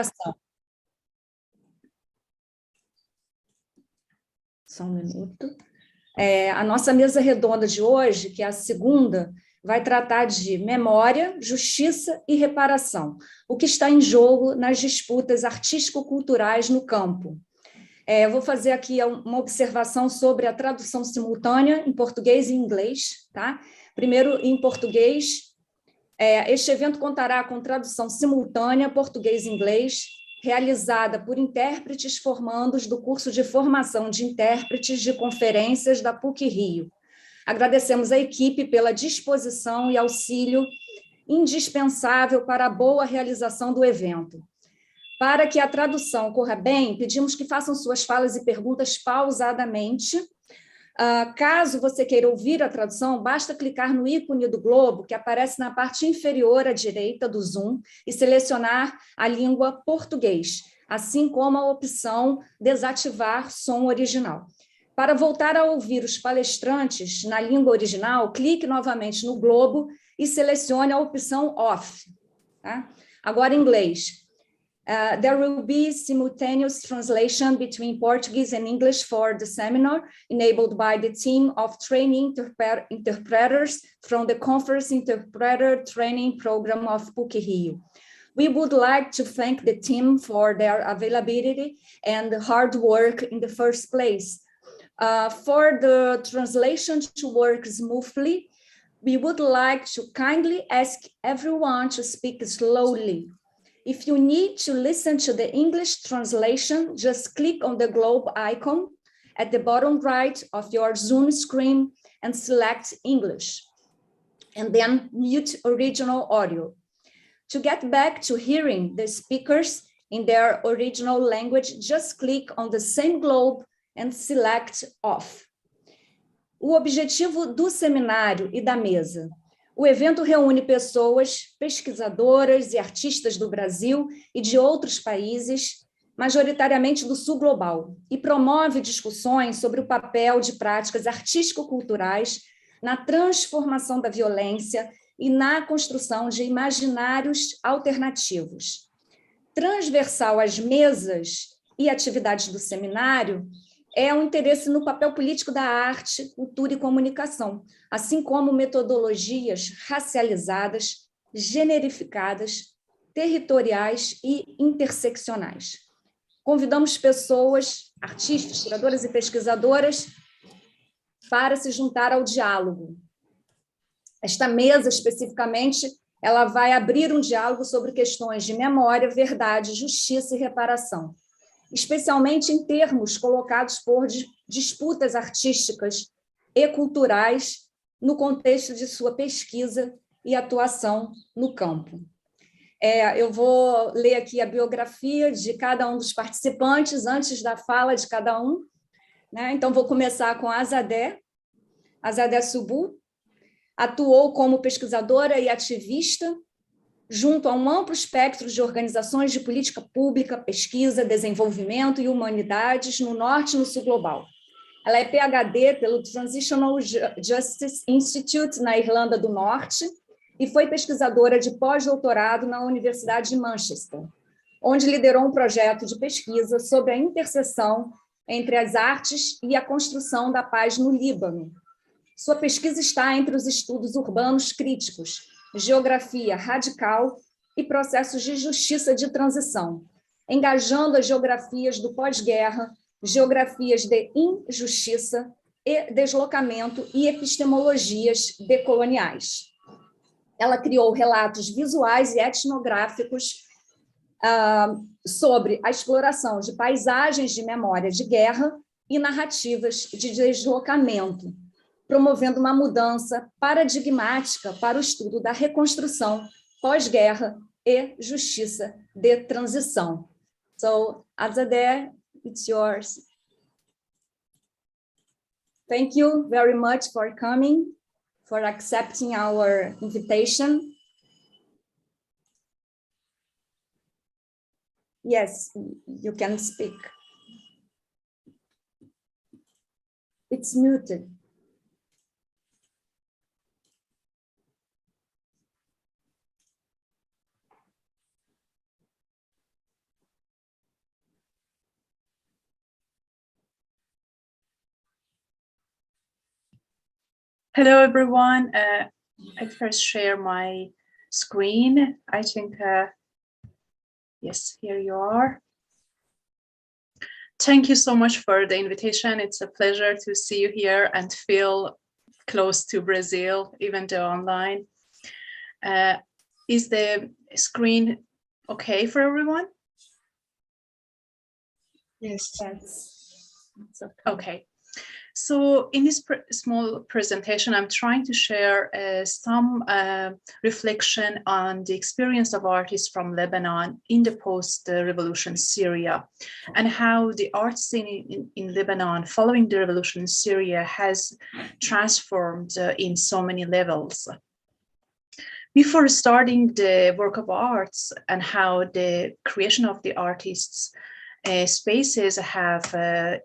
reparação. Só um minuto. A nossa mesa redonda de hoje, que é a segunda, vai tratar de memória, justiça e reparação, o que está em jogo nas disputas artístico-culturais no campo. Eu vou fazer aqui uma observação sobre a tradução simultânea em português e inglês. Tá? Primeiro, em português, este evento contará com tradução simultânea português e inglês, realizada por intérpretes formandos do curso de formação de intérpretes de conferências da PUC-Rio. Agradecemos à equipe pela disposição e auxílio indispensável para a boa realização do evento. Para que a tradução corra bem, pedimos que façam suas falas e perguntas pausadamente. Caso você queira ouvir a tradução, basta clicar no ícone do globo, que aparece na parte inferior à direita do Zoom, e selecionar a língua português, assim como a opção desativar som original. Para voltar a ouvir os palestrantes na língua original, clique novamente no globo e selecione a opção off. Tá? Agora, em inglês. There will be simultaneous translation between Portuguese and English for the seminar, enabled by the team of training interpreters from the Conference Interpreter Training Program of PUC-Rio. We would like to thank the team for their availability and hard work in the first place. For the translation to work smoothly, we would like to kindly ask everyone to speak slowly. If you need to listen to the English translation, just click on the globe icon at the bottom right of your Zoom screen and select English, and then mute original audio. To get back to hearing the speakers in their original language, just click on the same globe and select off. O objetivo do seminário e da mesa. O evento reúne pessoas, pesquisadoras e artistas do Brasil e de outros países, majoritariamente do Sul Global, e promove discussões sobre o papel de práticas artístico-culturais na transformação da violência e na construção de imaginários alternativos. Transversal às mesas e atividades do seminário é o interesse no papel político da arte, cultura e comunicação, assim como metodologias racializadas, generificadas, territoriais e interseccionais. Convidamos pessoas, artistas, curadoras e pesquisadoras para se juntar ao diálogo. Esta mesa, especificamente, ela vai abrir um diálogo sobre questões de memória, verdade, justiça e reparação, especialmente em termos colocados por disputas artísticas e culturais no contexto de sua pesquisa e atuação no campo. Eu vou ler aqui a biografia de cada um dos participantes antes da fala de cada um. Né? Então, vou começar com a Azadeh Sobout. Atuou como pesquisadora e ativista junto a um amplo espectro de organizações de política pública, pesquisa, desenvolvimento e humanidades no Norte e no Sul Global. Ela é PhD pelo Transitional Justice Institute, na Irlanda do Norte, e foi pesquisadora de pós-doutorado na Universidade de Manchester, onde liderou um projeto de pesquisa sobre a interseção entre as artes e a construção da paz no Líbano. Sua pesquisa está entre os estudos urbanos críticos, geografia radical e processos de justiça de transição, engajando as geografias do pós-guerra, geografias de injustiça e deslocamento e epistemologias decoloniais. Ela criou relatos visuais e etnográficos sobre a exploração de paisagens de memória de guerra e narrativas de deslocamento, promovendo uma mudança paradigmática para o estudo da reconstrução pós-guerra e justiça de transição. So, Azadeh, it's yours. Thank you very much for coming, for accepting our invitation. Yes, you can speak. It's muted. Hello, everyone. I'd first share my screen. I think, yes, here you are. Thank you so much for the invitation. It's a pleasure to see you here and feel close to Brazil, even though online. Is the screen okay for everyone? Yes. Okay. So in this small presentation, I'm trying to share some reflection on the experience of artists from Lebanon in the post-revolution Syria, and how the art scene in Lebanon following the revolution in Syria has transformed in so many levels. Before starting the work of arts and how the creation of the artists spaces have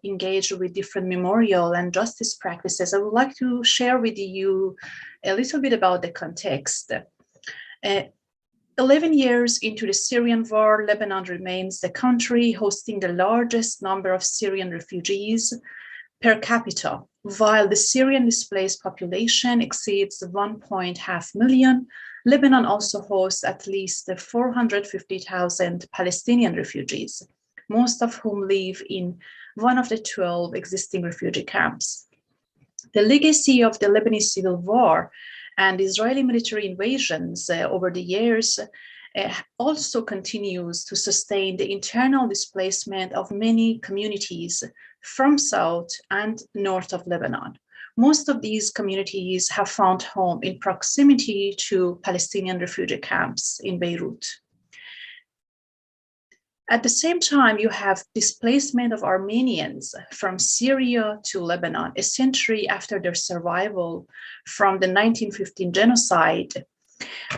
engaged with different memorial and justice practices, I would like to share with you a little bit about the context. 11 years into the Syrian war, Lebanon remains the country hosting the largest number of Syrian refugees per capita. While the Syrian displaced population exceeds 1.5 million, Lebanon also hosts at least 450,000 Palestinian refugees, most of whom live in one of the 12 existing refugee camps. The legacy of the Lebanese civil war and Israeli military invasions over the years also continues to sustain the internal displacement of many communities from south and north of Lebanon. Most of these communities have found home in proximity to Palestinian refugee camps in Beirut. At the same time, you have displacement of Armenians from Syria to Lebanon, a century after their survival from the 1915 genocide.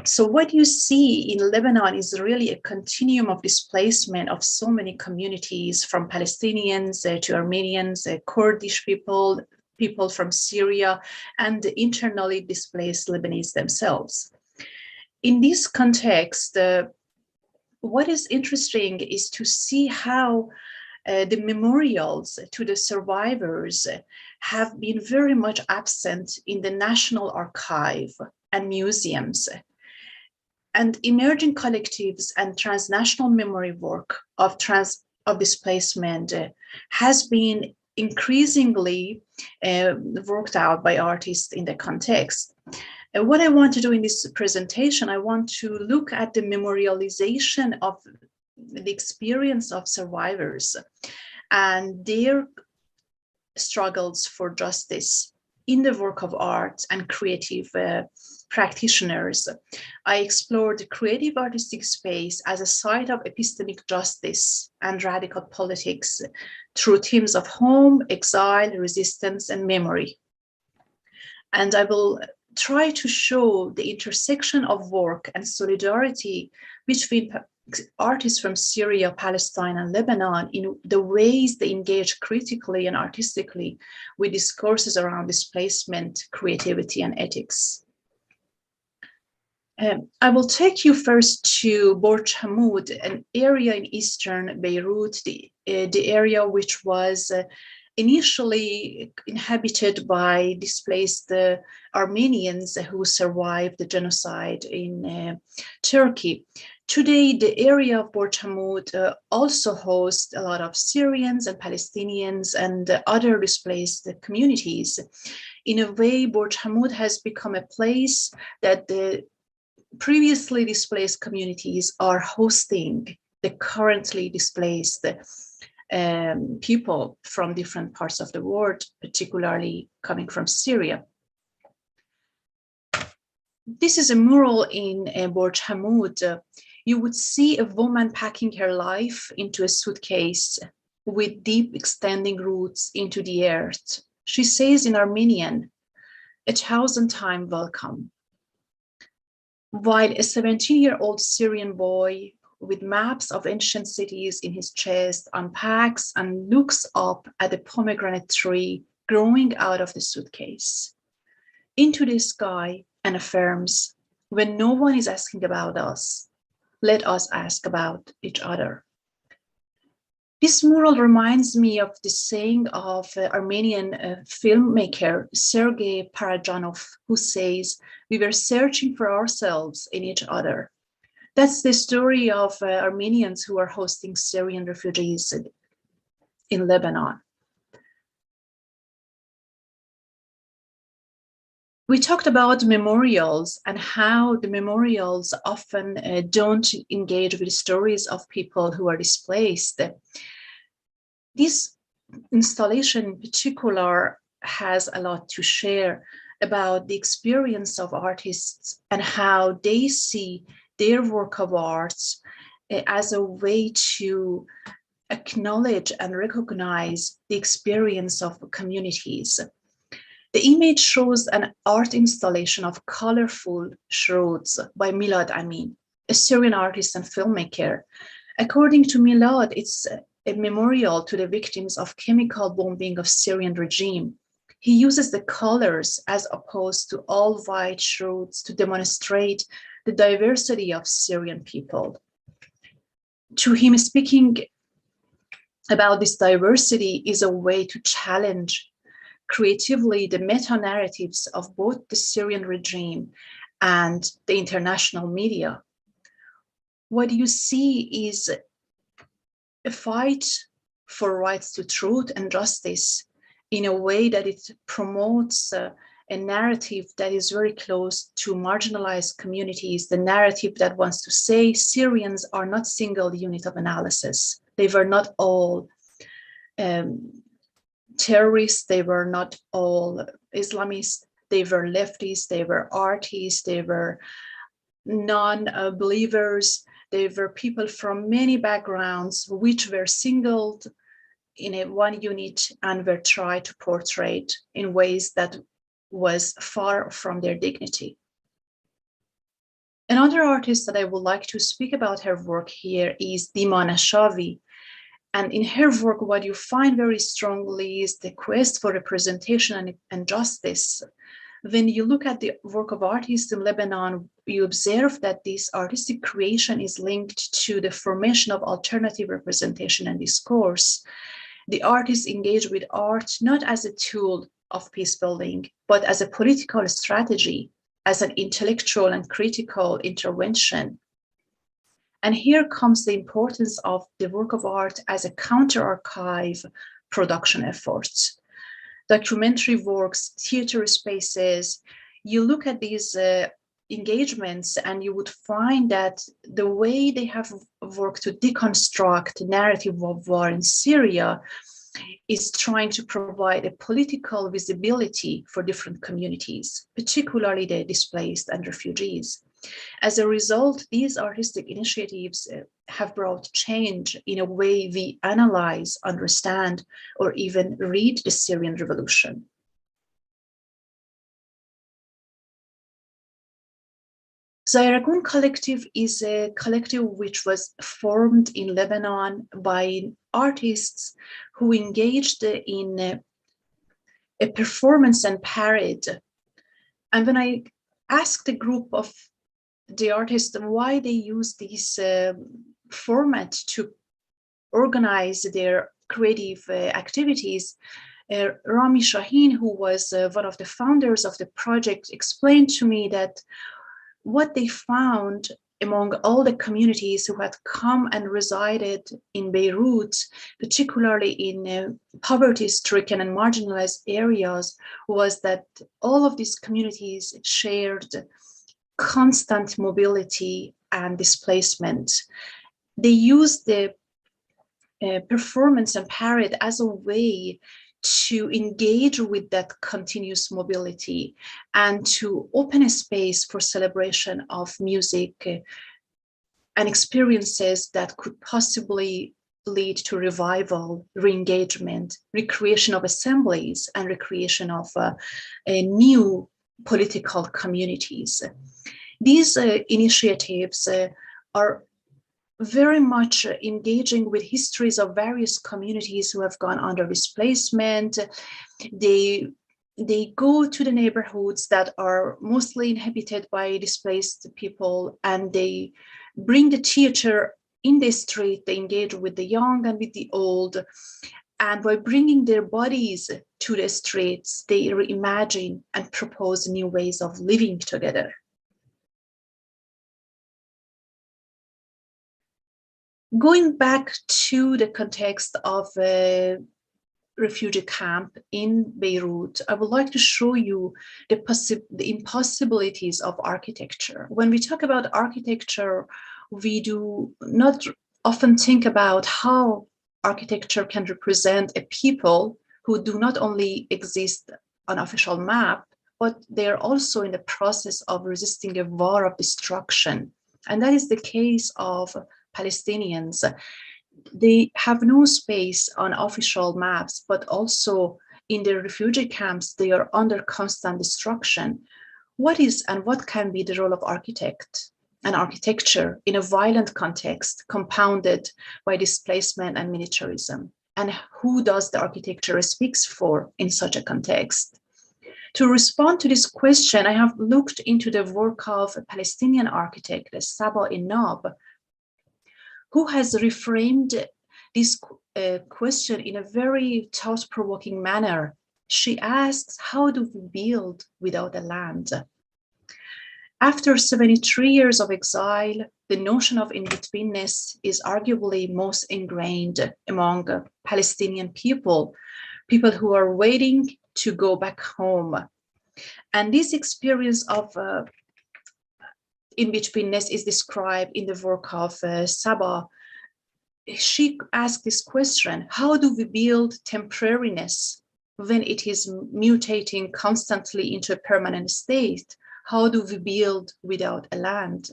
So what you see in Lebanon is really a continuum of displacement of so many communities, from Palestinians to Armenians, Kurdish people, people from Syria, and the internally displaced Lebanese themselves. In this context, what is interesting is to see how the memorials to the survivors have been very much absent in the National Archive and museums. And emerging collectives and transnational memory work of displacement has been increasingly worked out by artists in the context. What I want to do in this presentation, I want to look at the memorialization of the experience of survivors and their struggles for justice in the work of art and creative practitioners. I explored the creative artistic space as a site of epistemic justice and radical politics through themes of home, exile, resistance, and memory. And I will try to show the intersection of work and solidarity between artists from Syria, Palestine, and Lebanon in the ways they engage critically and artistically with discourses around displacement, creativity, and ethics. I will take you first to Borj Hamoud, an area in eastern Beirut, the area which was initially inhabited by displaced Armenians who survived the genocide in Turkey. Today, the area of Borj Hamoud also hosts a lot of Syrians and Palestinians and other displaced communities. In a way, Borj Hamoud has become a place that the previously displaced communities are hosting the currently displaced people from different parts of the world, particularly coming from Syria. This is a mural in Borj Hamoud. You would see a woman packing her life into a suitcase with deep extending roots into the earth. She says in Armenian, "A 1,000 times welcome." While a 17-year-old Syrian boy with maps of ancient cities in his chest unpacks and looks up at the pomegranate tree growing out of the suitcase into the sky and affirms, "When no one is asking about us, let us ask about each other." This mural reminds me of the saying of Armenian filmmaker Sergei Parajanov, who says, "We were searching for ourselves in each other." That's the story of Armenians who are hosting Syrian refugees in Lebanon. We talked about memorials and how the memorials often don't engage with stories of people who are displaced. This installation in particular has a lot to share about the experience of artists and how they see their work of art as a way to acknowledge and recognize the experience of communities. The image shows an art installation of colorful shrouds by Milad Amin, a Syrian artist and filmmaker. According to Milad, it's a memorial to the victims of chemical bombing of Syrian regime. He uses the colors as opposed to all white shrouds to demonstrate the diversity of Syrian people. To him, speaking about this diversity is a way to challenge creatively the meta-narratives of both the Syrian regime and the international media. What you see is a fight for rights to truth and justice in a way that it promotes a narrative that is very close to marginalized communities, the narrative that wants to say Syrians are not single unit of analysis. They were not all terrorists, they were not all Islamists, they were leftists, they were artists, they were non-believers, they were people from many backgrounds which were singled in one unit and were tried to portray in ways that was far from their dignity. Another artist that I would like to speak about her work here is Dima Nashavi. And in her work, what you find very strongly is the quest for representation and justice. When you look at the work of artists in Lebanon, you observe that this artistic creation is linked to the formation of alternative representation and discourse. The artists engage with art not as a tool of peace building, but as a political strategy, as an intellectual and critical intervention. And here comes the importance of the work of art as a counter-archive production effort. Documentary works, theater spaces, you look at these engagements and you would find that the way they have worked to deconstruct the narrative of war in Syria is trying to provide a political visibility for different communities, particularly the displaced and refugees. As a result, these artistic initiatives have brought change in a way we analyze, understand, or even read the Syrian revolution. Zairagun Collective is a collective which was formed in Lebanon by artists who engaged in a performance and parade. And when I asked a group of the artists why they use this format to organize their creative activities, Rami Shaheen, who was one of the founders of the project, explained to me that what they found among all the communities who had come and resided in Beirut, particularly in poverty-stricken and marginalized areas, was that all of these communities shared constant mobility and displacement. They used the performance and parade as a way to engage with that continuous mobility and to open a space for celebration of music and experiences that could possibly lead to revival, re-engagement, recreation of assemblies, and recreation of new political communities. These initiatives are very much engaging with histories of various communities who have gone under displacement. They go to the neighborhoods that are mostly inhabited by displaced people, and they bring the theater in the street, they engage with the young and with the old. And by bringing their bodies to the streets, they reimagine and propose new ways of living together. Going back to the context of a refugee camp in Beirut, I would like to show you the impossibilities of architecture. When we talk about architecture, we do not often think about how architecture can represent a people who do not only exist on official map, but they are also in the process of resisting a war of destruction. And that is the case of Palestinians. They have no space on official maps, but also in the refugee camps, they are under constant destruction. What is and what can be the role of architect and architecture in a violent context compounded by displacement and militarism? And who does the architecture speaks for in such a context? To respond to this question, I have looked into the work of a Palestinian architect, Saba Inab, who has reframed this question in a very thought-provoking manner. She asks, how do we build without a land? After 73 years of exile, the notion of in-betweenness is arguably most ingrained among Palestinian people who are waiting to go back home. And this experience of in-betweenness is described in the work of Saba. She asked this question, how do we build temporariness when it is mutating constantly into a permanent state? How do we build without a land?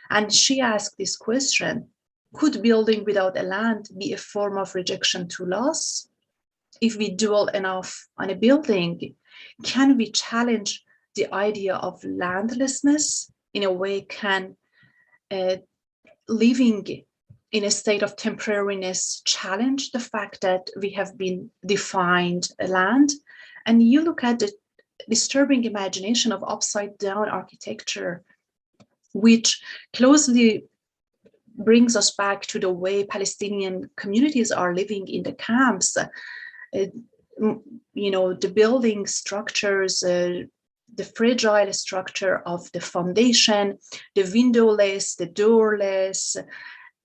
And she asked this question, could building without a land be a form of rejection to loss? If we dwell enough on a building, can we challenge the idea of landlessness? In a way, can living in a state of temporariness challenge the fact that we have been defined a land? And you look at the disturbing imagination of upside down architecture, which closely brings us back to the way Palestinian communities are living in the camps. You know, the building structures, the fragile structure of the foundation, the windowless, the doorless,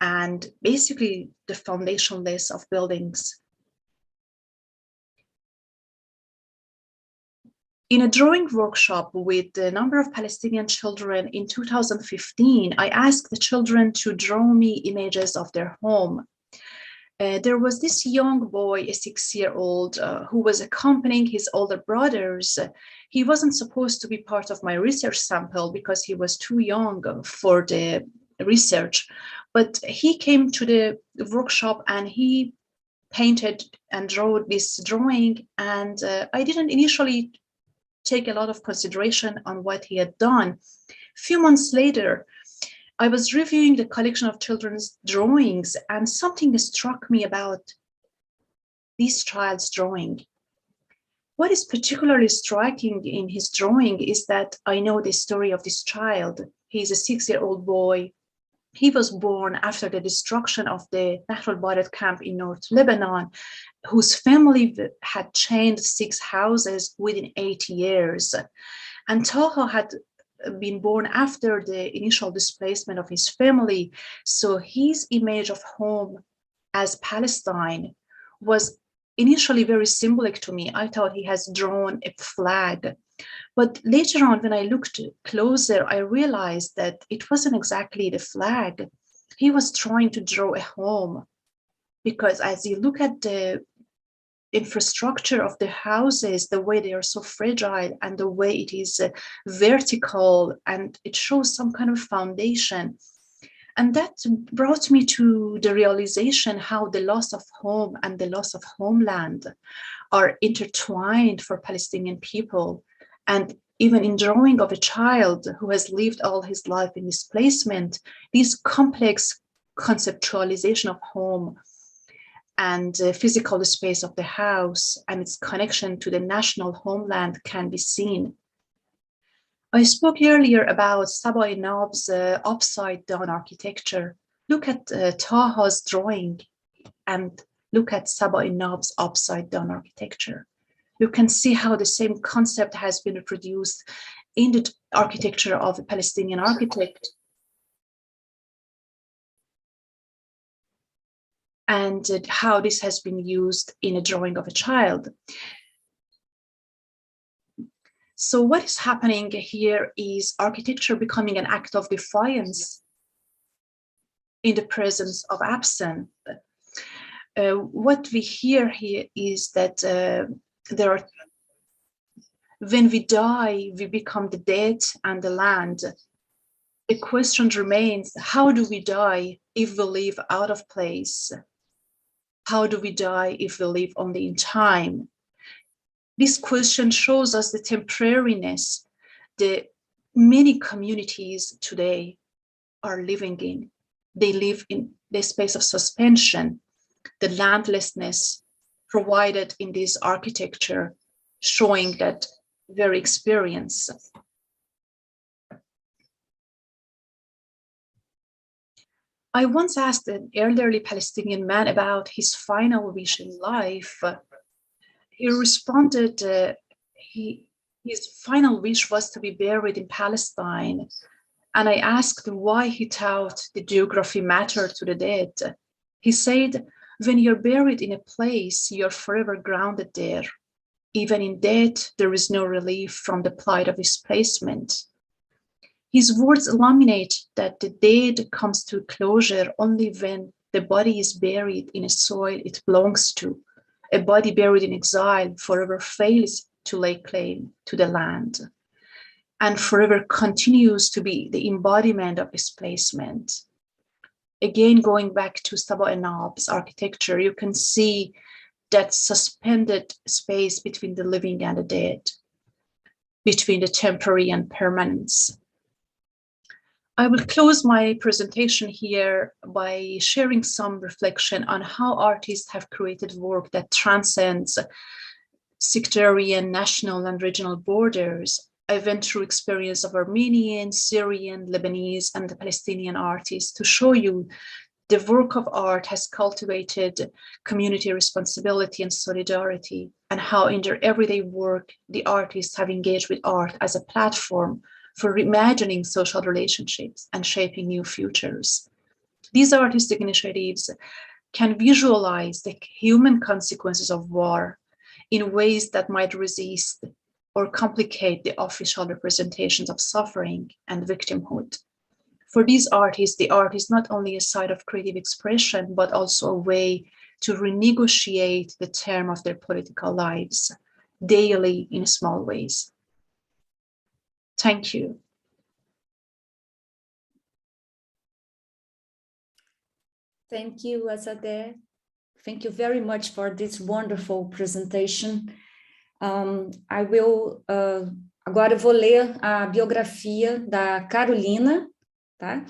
and basically the foundationless of buildings. In a drawing workshop with a number of Palestinian children in 2015, I asked the children to draw me images of their home. There was this young boy, a 6-year-old, who was accompanying his older brothers. He wasn't supposed to be part of my research sample because he was too young for the research, but he came to the workshop and he painted and drew this drawing, and I didn't initially take a lot of consideration on what he had done. A few months later, I was reviewing the collection of children's drawings, and something struck me about this child's drawing. What is particularly striking in his drawing is that I know the story of this child. He's a 6-year-old boy. He was born after the destruction of the Nahr al-Bared camp in North Lebanon, whose family had changed 6 houses within 8 years. And Taha had been born after the initial displacement of his family. So his image of home as Palestine was initially very symbolic to me. I thought he has drawn a flag. But later on, when I looked closer, I realized that it wasn't exactly the flag. He was trying to draw a home, because as you look at the infrastructure of the houses, the way they are so fragile and the way it is vertical, and it shows some kind of foundation. And that brought me to the realization how the loss of home and the loss of homeland are intertwined for Palestinian people. And even in drawing of a child who has lived all his life in displacement, this complex conceptualization of home and physical space of the house and its connection to the national homeland can be seen. I spoke earlier about Saba Inab's upside down architecture. Look at Taha's drawing and look at Sabah Inab's upside down architecture. You can see how the same concept has been reproduced in the architecture of a Palestinian architect. And how this has been used in a drawing of a child. So what is happening here is architecture becoming an act of defiance in the presence of absence. What we hear here is that when we die, we become the dead and the land. The question remains, how do we die if we live out of place? How do we die if we live only in time? This question shows us the temporariness that many communities today are living in. They live in the space of suspension, the landlessness provided in this architecture, showing that very experience. I once asked an elderly Palestinian man about his final wish in life. He responded his final wish was to be buried in Palestine. And I asked why he thought the geography mattered to the dead. He said, when you're buried in a place, you're forever grounded there. Even in death, there is no relief from the plight of displacement. His words illuminate that the dead comes to closure only when the body is buried in a soil it belongs to. A body buried in exile forever fails to lay claim to the land and forever continues to be the embodiment of displacement. Again, going back to Sabah Inab's architecture, you can see that suspended space between the living and the dead, between the temporary and permanence. I will close my presentation here by sharing some reflection on how artists have created work that transcends sectarian, national, and regional borders. I went through experience of Armenian, Syrian, Lebanese, and the Palestinian artists to show you the work of art has cultivated community responsibility and solidarity, and how in their everyday work, the artists have engaged with art as a platform for reimagining social relationships and shaping new futures. These artistic initiatives can visualize the human consequences of war in ways that might resist or complicate the official representations of suffering and victimhood. For these artists, the art is not only a site of creative expression, but also a way to renegotiate the term of their political lives daily in small ways. Thank you. Thank you, Azadeh. Thank you very much for this wonderful presentation. Agora eu vou ler a biografia da Carolina, tá?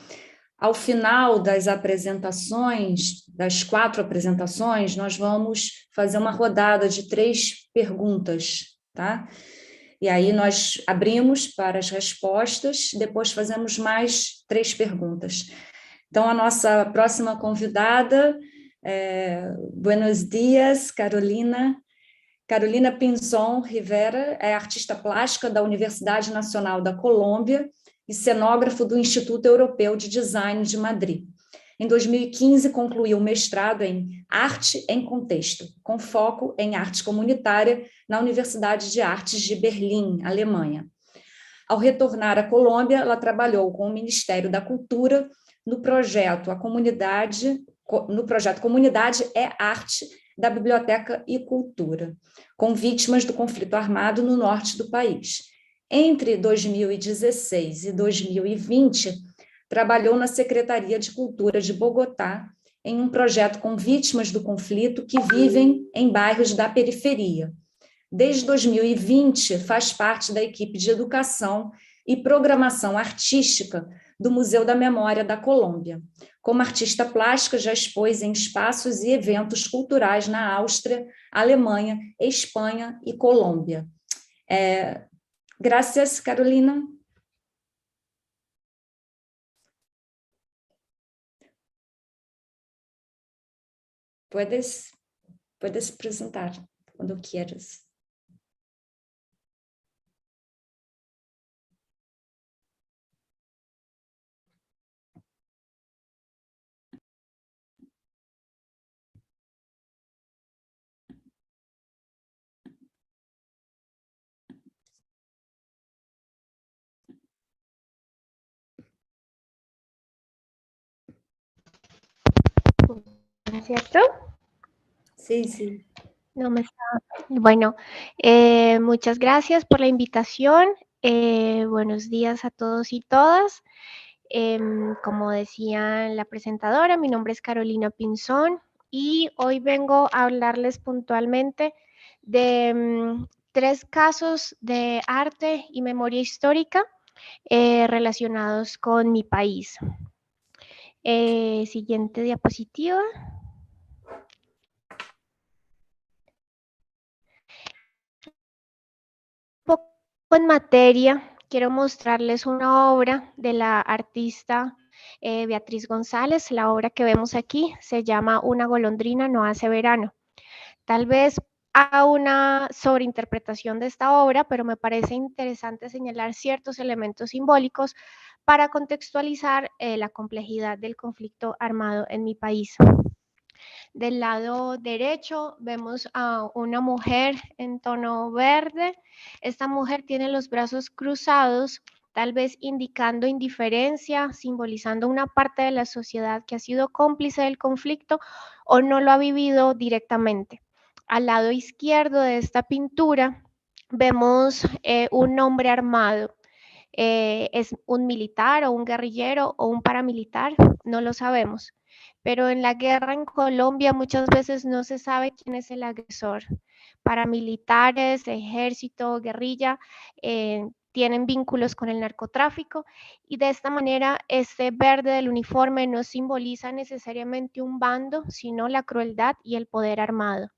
Ao final das apresentações, das 4 apresentações, nós vamos fazer uma rodada de 3 perguntas, tá? E aí nós abrimos para as respostas, depois fazemos mais 3 perguntas. Então, a nossa próxima convidada é Buenos dias, Carolina. Carolina Pinzón Rivera é artista plástica da Universidade Nacional da Colômbia e cenógrafo do Instituto Europeu de Design de Madrid. Em 2015, concluiu o mestrado em Arte em Contexto, com foco em arte comunitária na Universidade de Artes de Berlim, Alemanha. Ao retornar à Colômbia, ela trabalhou com o Ministério da Cultura no projeto Comunidade é Arte da Biblioteca e Cultura, com vítimas do conflito armado no norte do país. Entre 2016 e 2020, trabalhou na Secretaria de Cultura de Bogotá, em um projeto com vítimas do conflito que vivem em bairros da periferia. Desde 2020, faz parte da equipe de educação e programação artística do Museu da Memória da Colômbia. Como artista plástica, já expôs em espaços e eventos culturais na Áustria, Alemanha, Espanha e Colômbia. Gracias, Carolina. puedes presentar cuando quieras. ¿Cierto? Sí, sí. No me está... Bueno, muchas gracias por la invitación. Buenos días a todos y todas. Como decía la presentadora, mi nombre es Carolina Pinzón y hoy vengo a hablarles puntualmente de 3 casos de arte y memoria histórica relacionados con mi país. Siguiente diapositiva. Poco en materia, quiero mostrarles una obra de la artista Beatriz González. La obra que vemos aquí se llama Una golondrina no hace verano. Tal vez haga una sobreinterpretación de esta obra, pero me parece interesante señalar ciertos elementos simbólicos para contextualizar la complejidad del conflicto armado en mi país. Del lado derecho vemos a una mujer en tono verde. Esta mujer tiene los brazos cruzados, tal vez indicando indiferencia, simbolizando una parte de la sociedad que ha sido cómplice del conflicto o no lo ha vivido directamente. Al lado izquierdo de esta pintura vemos un hombre armado. ¿Es un militar o un guerrillero o un paramilitar? No lo sabemos. Pero en la guerra en Colombia muchas veces no se sabe quién es el agresor. Paramilitares, ejército, guerrilla, tienen vínculos con el narcotráfico y de esta manera este verde del uniforme no simboliza necesariamente un bando, sino la crueldad y el poder armado.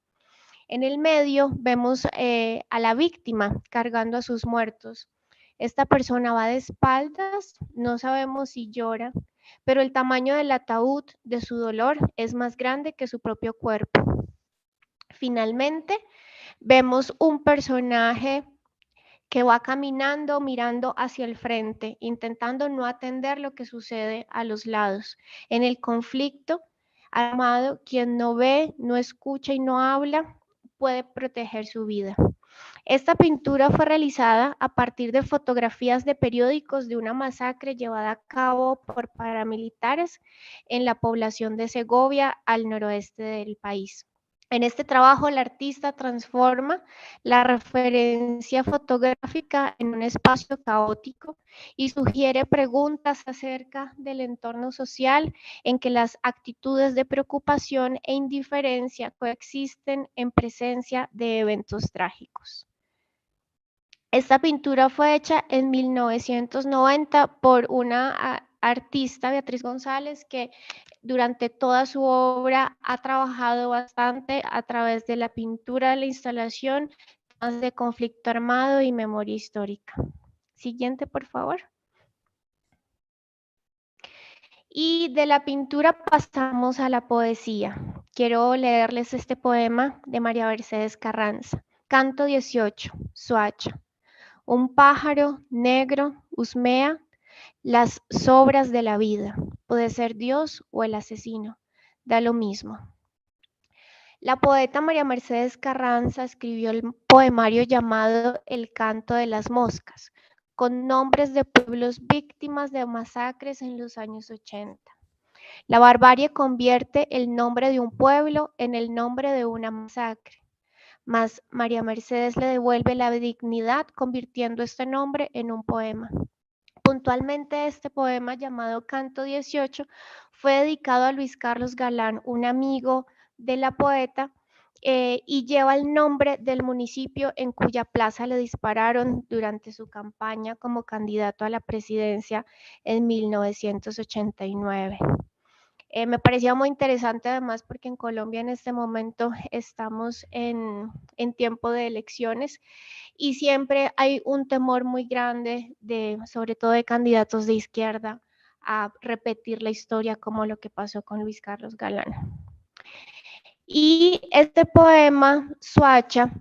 En el medio vemos a la víctima cargando a sus muertos. Esta persona va de espaldas, no sabemos si llora, pero el tamaño del ataúd de su dolor es más grande que su propio cuerpo. Finalmente, vemos un personaje que va caminando, mirando hacia el frente, intentando no atender lo que sucede a los lados. En el conflicto armado, quien no ve, no escucha y no habla, puede proteger su vida. Esta pintura fue realizada a partir de fotografías de periódicos de una masacre llevada a cabo por paramilitares en la población de Segovia, al noroeste del país. En este trabajo, el artista transforma la referencia fotográfica en un espacio caótico y sugiere preguntas acerca del entorno social en que las actitudes de preocupación e indiferencia coexisten en presencia de eventos trágicos. Esta pintura fue hecha en 1990 por una artista, Beatriz González, que durante toda su obra ha trabajado bastante a través de la pintura, la instalación, temas de conflicto armado y memoria histórica. Siguiente, por favor. Y de la pintura pasamos a la poesía. Quiero leerles este poema de María Mercedes Carranza. Canto 18, Soacha. Un pájaro negro husmea las sobras de la vida. Puede ser Dios o el asesino. Da lo mismo. La poeta María Mercedes Carranza escribió el poemario llamado El canto de las moscas, con nombres de pueblos víctimas de masacres en los años 80. La barbarie convierte el nombre de un pueblo en el nombre de una masacre. Mas María Mercedes le devuelve la dignidad convirtiendo este nombre en un poema. Puntualmente este poema llamado Canto 18 fue dedicado a Luis Carlos Galán, un amigo de la poeta, y lleva el nombre del municipio en cuya plaza le dispararon durante su campaña como candidato a la presidencia en 1989. Me parecía muy interesante además porque en Colombia en este momento estamos en tiempo de elecciones y siempre hay un temor muy grande, sobre todo de candidatos de izquierda, a repetir la historia como lo que pasó con Luis Carlos Galán. Y este poema, Soacha,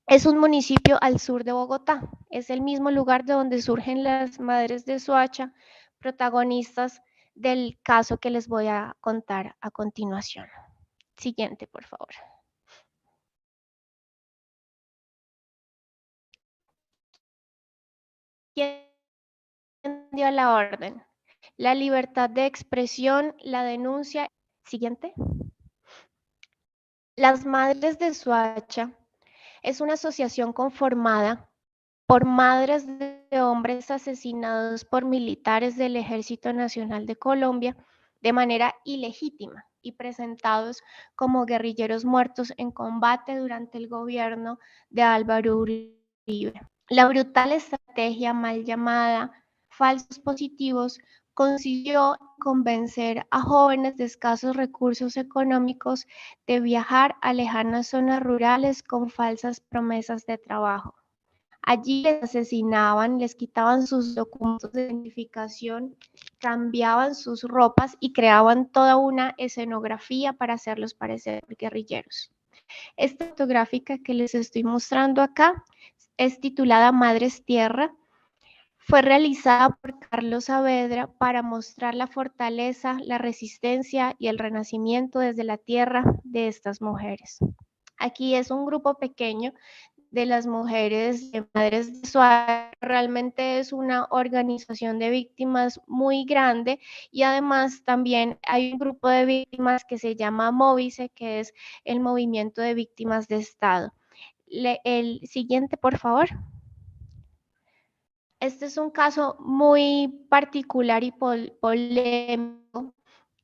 es un municipio al sur de Bogotá. Es el mismo lugar de donde surgen las madres de Soacha, protagonistas del caso que les voy a contar a continuación. Siguiente, por favor. ¿Quién dio la orden? La libertad de expresión, la denuncia. Siguiente. Las Madres de Soacha es una asociación conformada por madres de hombres asesinados por militares del Ejército Nacional de Colombia de manera ilegítima y presentados como guerrilleros muertos en combate durante el gobierno de Álvaro Uribe. La brutal estrategia mal llamada falsos positivos consiguió convencer a jóvenes de escasos recursos económicos de viajar a lejanas zonas rurales con falsas promesas de trabajo. Allí les asesinaban, les quitaban sus documentos de identificación, cambiaban sus ropas y creaban toda una escenografía para hacerlos parecer guerrilleros. Esta fotográfica que les estoy mostrando acá es titulada Madres Tierra. Fue realizada por Carlos Saavedra para mostrar la fortaleza, la resistencia y el renacimiento desde la tierra de estas mujeres. Aquí es un grupo pequeño de las mujeres de Madres de Soacha. Realmente es una organización de víctimas muy grande y además también hay un grupo de víctimas que se llama Móvice, que es el Movimiento de Víctimas de Estado. El siguiente, por favor. Este es un caso muy particular y polémico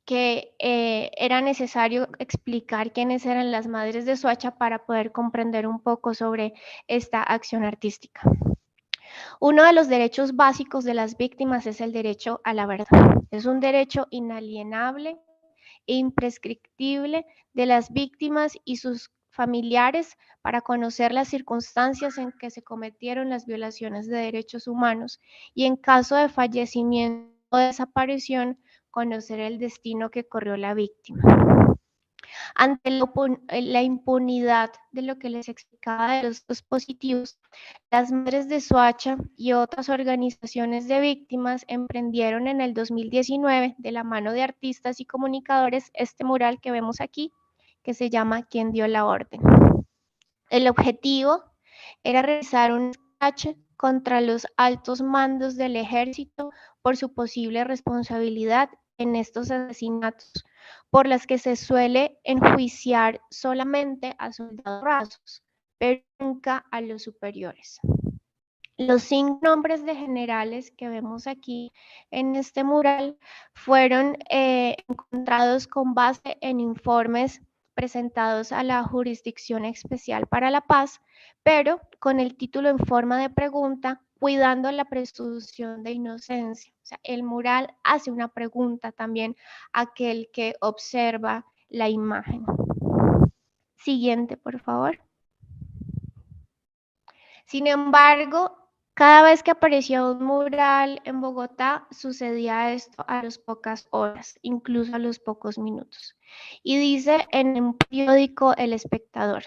que era necesario explicar quiénes eran las Madres de Soacha para poder comprender un poco sobre esta acción artística. Uno de los derechos básicos de las víctimas es el derecho a la verdad. Es un derecho inalienable e imprescriptible de las víctimas y sus familiares para conocer las circunstancias en que se cometieron las violaciones de derechos humanos y en caso de fallecimiento o desaparición, conocer el destino que corrió la víctima. Ante la impunidad de lo que les explicaba de los dispositivos, las Madres de Soacha y otras organizaciones de víctimas emprendieron en el 2019, de la mano de artistas y comunicadores, este mural que vemos aquí, que se llama ¿Quién dio la orden? El objetivo era realizar un escrache contra los altos mandos del ejército por su posible responsabilidad en estos asesinatos, por las que se suele enjuiciar solamente a soldados rasos, pero nunca a los superiores. Los 5 nombres de generales que vemos aquí en este mural fueron encontrados con base en informes presentados a la Jurisdicción Especial para la Paz, pero con el título en forma de pregunta, cuidando la presunción de inocencia. O sea, el mural hace una pregunta también a aquel que observa la imagen. Siguiente, por favor. Sin embargo, cada vez que aparecía un mural en Bogotá, sucedía esto a las pocas horas, incluso a los pocos minutos. Y dice en un periódico El Espectador,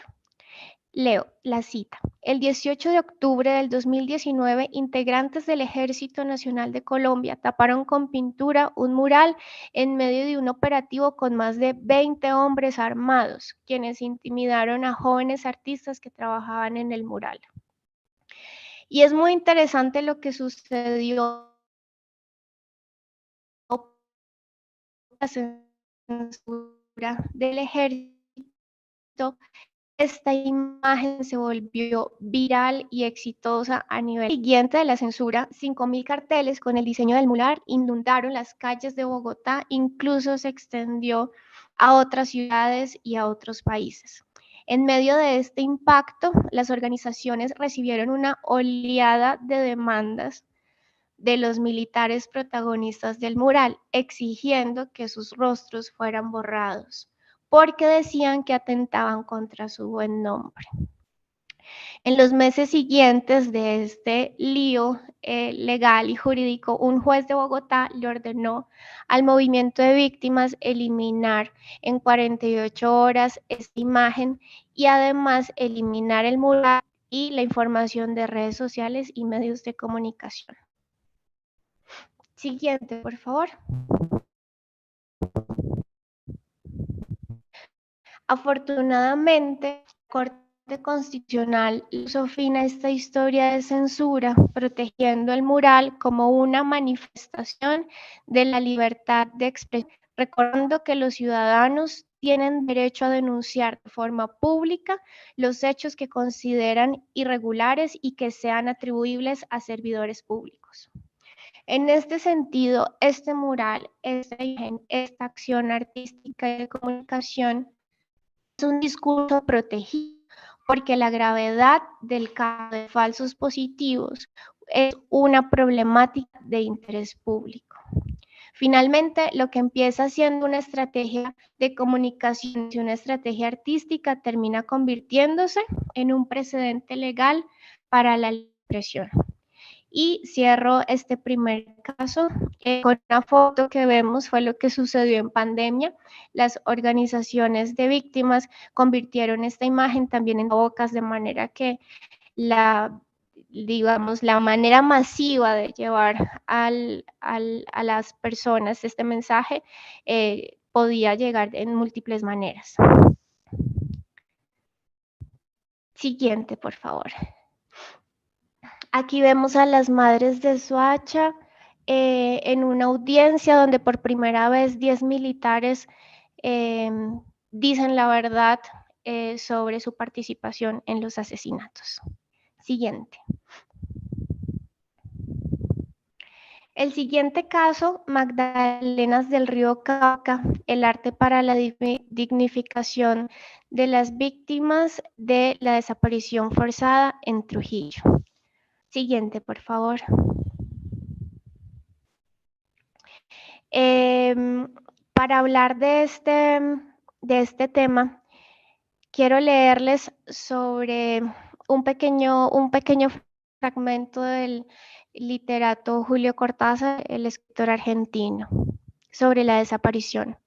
leo la cita: el 18 de octubre del 2019, integrantes del Ejército Nacional de Colombia taparon con pintura un mural en medio de un operativo con más de 20 hombres armados, quienes intimidaron a jóvenes artistas que trabajaban en el mural. Y es muy interesante lo que sucedió con la censura del ejército. Esta imagen se volvió viral y exitosa a nivel siguiente de la censura. 5.000 carteles con el diseño del mural inundaron las calles de Bogotá, incluso se extendió a otras ciudades y a otros países. En medio de este impacto, las organizaciones recibieron una oleada de demandas de los militares protagonistas del mural, exigiendo que sus rostros fueran borrados, porque decían que atentaban contra su buen nombre. En los meses siguientes de este lío legal y jurídico, un juez de Bogotá le ordenó al movimiento de víctimas eliminar en 48 horas esta imagen y además eliminar el mural y la información de redes sociales y medios de comunicación. Siguiente, por favor. Afortunadamente, la Corte Constitucional puso fin a esta historia de censura, protegiendo el mural como una manifestación de la libertad de expresión, recordando que los ciudadanos tienen derecho a denunciar de forma pública los hechos que consideran irregulares y que sean atribuibles a servidores públicos. En este sentido, este mural, esta imagen, esta acción artística y de comunicación es un discurso protegido porque la gravedad del caso de falsos positivos es una problemática de interés público. Finalmente, lo que empieza siendo una estrategia de comunicación y una estrategia artística termina convirtiéndose en un precedente legal para la expresión. Y cierro este primer caso con una foto que vemos, fue lo que sucedió en pandemia. Las organizaciones de víctimas convirtieron esta imagen también en bocas, de manera que la manera masiva de llevar a las personas este mensaje podía llegar en múltiples maneras. Siguiente, por favor. Aquí vemos a las madres de Soacha en una audiencia donde por primera vez 10 militares dicen la verdad sobre su participación en los asesinatos. Siguiente. El siguiente caso, Magdalenas del Río Cauca, el arte para la dignificación de las víctimas de la desaparición forzada en Trujillo. Siguiente, por favor. Para hablar de este tema, quiero leerles sobre un pequeño fragmento del literato Julio Cortázar, el escritor argentino, sobre la desaparición.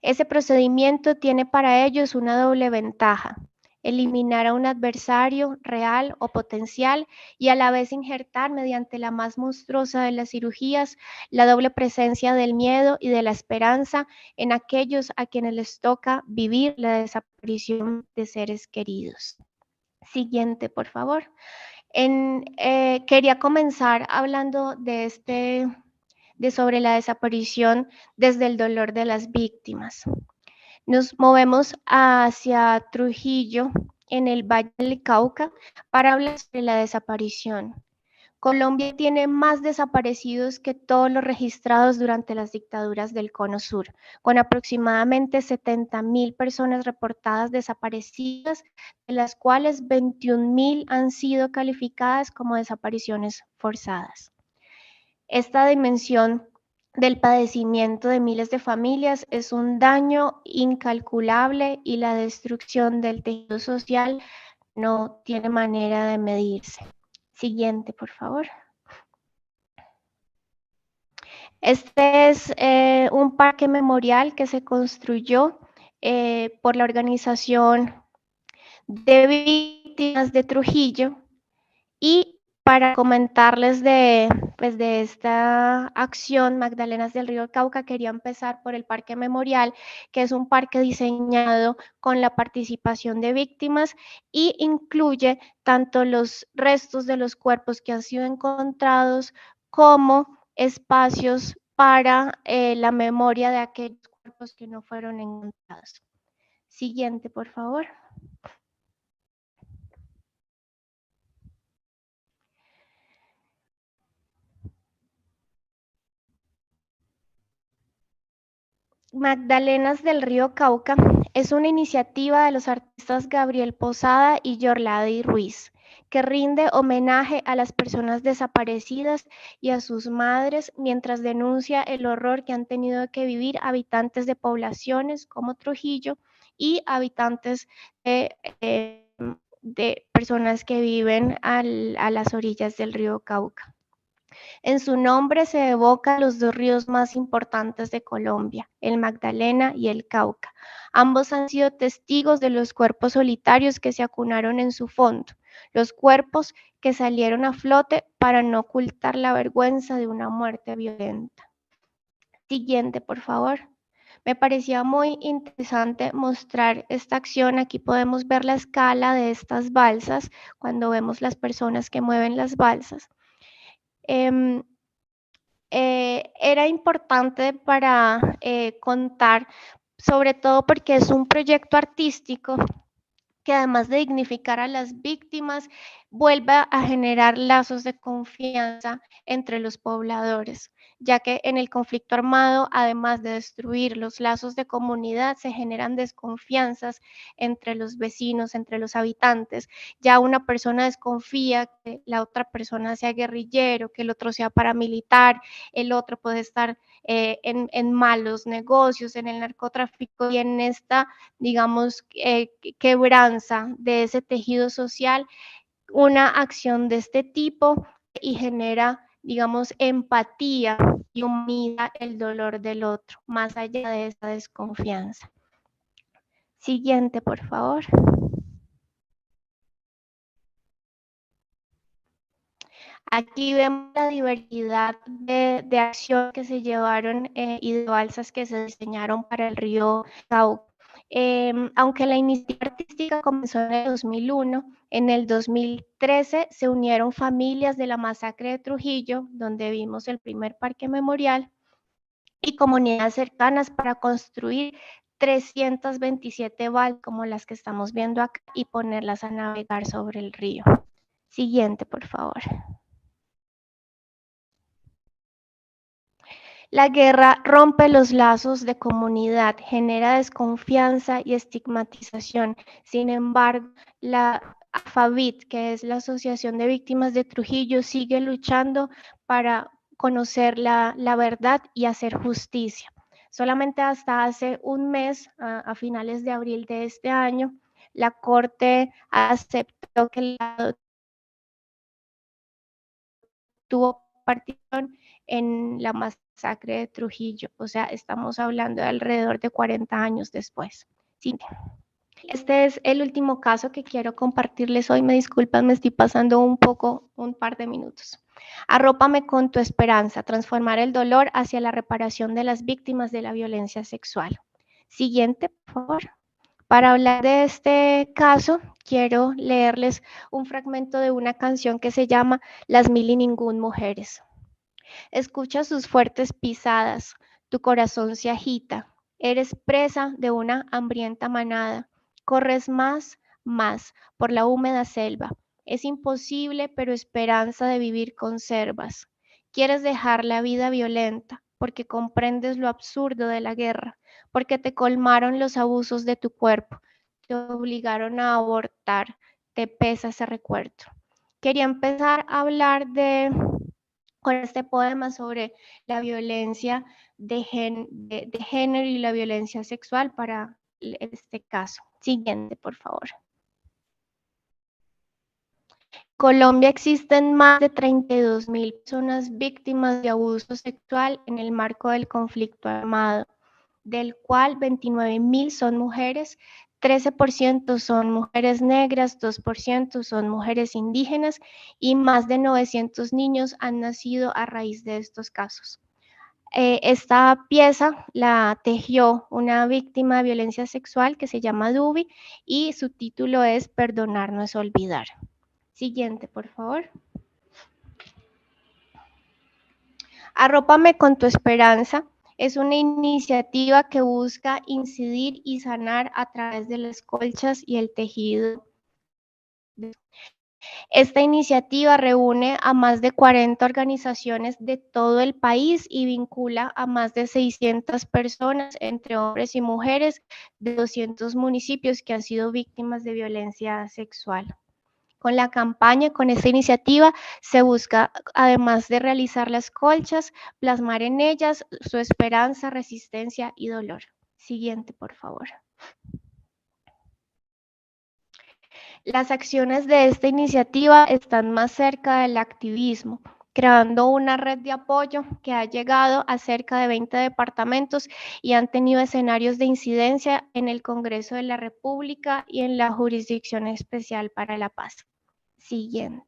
Ese procedimiento tiene para ellos una doble ventaja: eliminar a un adversario real o potencial y a la vez injertar mediante la más monstruosa de las cirugías la doble presencia del miedo y de la esperanza en aquellos a quienes les toca vivir la desaparición de seres queridos. Siguiente, por favor. Quería comenzar hablando de sobre la desaparición desde el dolor de las víctimas. Nos movemos hacia Trujillo, en el Valle del Cauca, para hablar sobre la desaparición. Colombia tiene más desaparecidos que todos los registrados durante las dictaduras del Cono Sur, con aproximadamente 70.000 personas reportadas desaparecidas, de las cuales 21.000 han sido calificadas como desapariciones forzadas. Esta dimensión del padecimiento de miles de familias es un daño incalculable y la destrucción del tejido social no tiene manera de medirse. Siguiente, por favor. Este es un parque memorial que se construyó por la organización de víctimas de Trujillo, y para comentarles de esta acción, Magdalenas del Río Cauca, quería empezar por el Parque Memorial, que es un parque diseñado con la participación de víctimas y incluye tanto los restos de los cuerpos que han sido encontrados como espacios para la memoria de aquellos cuerpos que no fueron encontrados. Siguiente, por favor. Magdalenas del Río Cauca es una iniciativa de los artistas Gabriel Posada y Yorlady Ruiz, que rinde homenaje a las personas desaparecidas y a sus madres, mientras denuncia el horror que han tenido que vivir habitantes de poblaciones como Trujillo y habitantes de de personas que viven a las orillas del río Cauca. En su nombre se evocan los dos ríos más importantes de Colombia, el Magdalena y el Cauca. Ambos han sido testigos de los cuerpos solitarios que se acunaron en su fondo, los cuerpos que salieron a flote para no ocultar la vergüenza de una muerte violenta. Siguiente, por favor. Me parecía muy interesante mostrar esta acción. Aquí podemos ver la escala de estas balsas cuando vemos las personas que mueven las balsas. Era importante para contar, sobre todo porque es un proyecto artístico que además de dignificar a las víctimas, vuelve a generar lazos de confianza entre los pobladores, ya que en el conflicto armado, además de destruir los lazos de comunidad, se generan desconfianzas entre los vecinos, entre los habitantes. Ya una persona desconfía que la otra persona sea guerrillero, que el otro sea paramilitar, el otro puede estar en malos negocios, en el narcotráfico, y en esta, digamos, quebranza de ese tejido social, una acción de este tipo y genera, digamos, empatía y humilla el dolor del otro, más allá de esa desconfianza. Siguiente, por favor. Aquí vemos la diversidad de acciones que se llevaron y de balsas que se diseñaron para el río Cauca. Aunque la iniciativa artística comenzó en el 2001, en el 2013 se unieron familias de la masacre de Trujillo, donde vimos el primer parque memorial, y comunidades cercanas para construir 327 balsas como las que estamos viendo acá y ponerlas a navegar sobre el río. Siguiente, por favor. La guerra rompe los lazos de comunidad, genera desconfianza y estigmatización. Sin embargo, la AFAVIT, que es la Asociación de Víctimas de Trujillo, sigue luchando para conocer la verdad y hacer justicia. Solamente hasta hace un mes, a finales de abril de este año, la Corte aceptó que el lado tuvo participación en la masacre de Trujillo, o sea, estamos hablando de alrededor de 40 años después. Sí. Este es el último caso que quiero compartirles hoy. Me disculpan, me estoy pasando un par de minutos. Arrópame con tu esperanza, transformar el dolor hacia la reparación de las víctimas de la violencia sexual. Siguiente, por favor. Para hablar de este caso, quiero leerles un fragmento de una canción que se llama Las mil y ningún mujeres. Escucha sus fuertes pisadas, tu corazón se agita, eres presa de una hambrienta manada, corres más por la húmeda selva. Es imposible, pero esperanza de vivir conservas. Quieres dejar la vida violenta, porque comprendes lo absurdo de la guerra, porque te colmaron los abusos de tu cuerpo, te obligaron a abortar, te pesa ese recuerdo. Quería empezar a hablar con este poema sobre la violencia de género y la violencia sexual para este caso. Siguiente, por favor. En Colombia existen más de 32.000 personas víctimas de abuso sexual en el marco del conflicto armado, del cual 29.000 son mujeres, 13% son mujeres negras, 2% son mujeres indígenas y más de 900 niños han nacido a raíz de estos casos. Esta pieza la tejió una víctima de violencia sexual que se llama Dubi y su título es Perdonar no es olvidar. Siguiente, por favor. Arrópame con tu esperanza. Es una iniciativa que busca incidir y sanar a través de las colchas y el tejido. Esta iniciativa reúne a más de 40 organizaciones de todo el país y vincula a más de 600 personas, entre hombres y mujeres, de 200 municipios que han sido víctimas de violencia sexual. Con la campaña, con esta iniciativa, se busca, además de realizar las colchas, plasmar en ellas su esperanza, resistencia y dolor. Siguiente, por favor. Las acciones de esta iniciativa están más cerca del activismo, creando una red de apoyo que ha llegado a cerca de 20 departamentos y han tenido escenarios de incidencia en el Congreso de la República y en la Jurisdicción Especial para la Paz. Siguiente.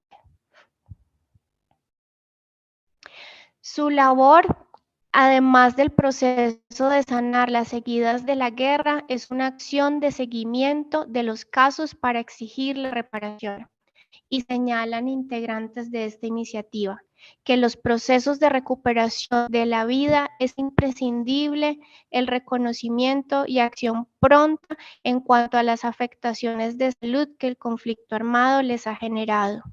Su labor, además del proceso de sanar las heridas de la guerra, es una acción de seguimiento de los casos para exigir la reparación. Y señalan integrantes de esta iniciativa que los procesos de recuperación de la vida es imprescindible el reconocimiento y acción pronta en cuanto a las afectaciones de salud que el conflicto armado les ha generado.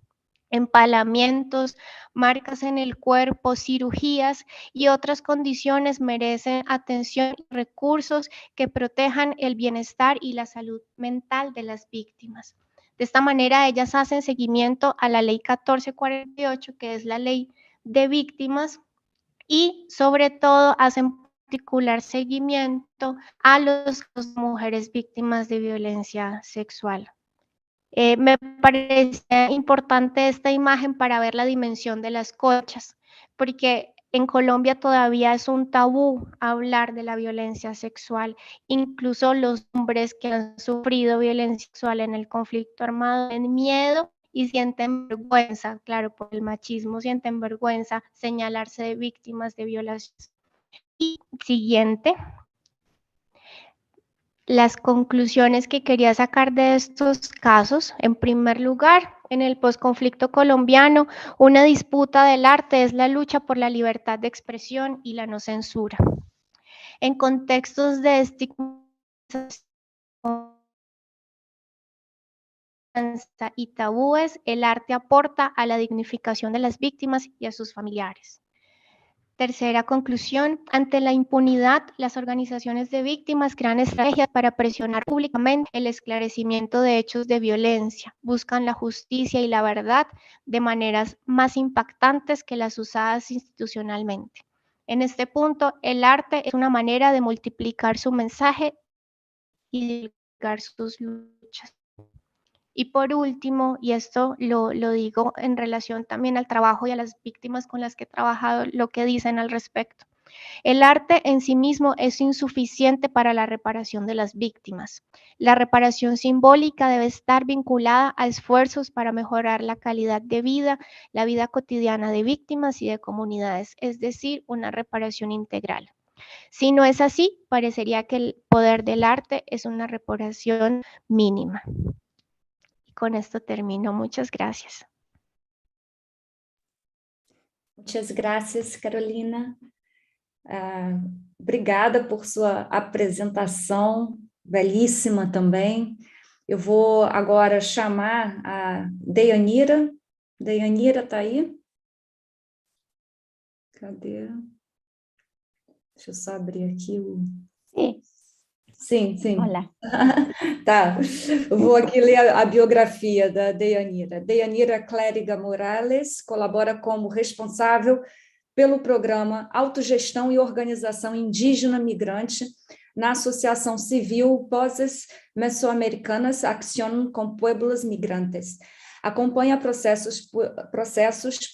Empalamientos, marcas en el cuerpo, cirugías y otras condiciones merecen atención y recursos que protejan el bienestar y la salud mental de las víctimas. De esta manera, ellas hacen seguimiento a la ley 1448, que es la ley de víctimas, y sobre todo hacen particular seguimiento a las mujeres víctimas de violencia sexual. Me parece importante esta imagen para ver la dimensión de las conchas, porque en Colombia todavía es un tabú hablar de la violencia sexual. Incluso los hombres que han sufrido violencia sexual en el conflicto armado tienen miedo y sienten vergüenza, claro, por el machismo, sienten vergüenza señalarse de víctimas de violación. Y siguiente. Las conclusiones que quería sacar de estos casos: en primer lugar, en el posconflicto colombiano, una disputa del arte es la lucha por la libertad de expresión y la no censura. En contextos de estigmatización y tabúes, el arte aporta a la dignificación de las víctimas y a sus familiares. Tercera conclusión: ante la impunidad, las organizaciones de víctimas crean estrategias para presionar públicamente el esclarecimiento de hechos de violencia. Buscan la justicia y la verdad de maneras más impactantes que las usadas institucionalmente. En este punto, el arte es una manera de multiplicar su mensaje y divulgar sus luchas. Y por último, y esto lo digo en relación también al trabajo y a las víctimas con las que he trabajado, lo que dicen al respecto: el arte en sí mismo es insuficiente para la reparación de las víctimas. La reparación simbólica debe estar vinculada a esfuerzos para mejorar la calidad de vida, la vida cotidiana de víctimas y de comunidades, es decir, una reparación integral. Si no es así, parecería que el poder del arte es una reparación mínima. Con esto termino. Muchas gracias. Muchas gracias, Carolina. Obrigada por sua apresentação, belíssima também. Eu vou agora chamar a Deyanira. Deyanira, está aí? Cadê? Deixa eu só abrir aqui o... Sim, sim. Olá. Tá, eu vou aqui ler a biografia da Deyanira. Deyanira Clériga Morales colabora como responsável pelo programa Autogestão e Organização Indígena Migrante na Associação Civil Voces Mesoamericanas Acción con Pueblos Migrantes. Acompanha processos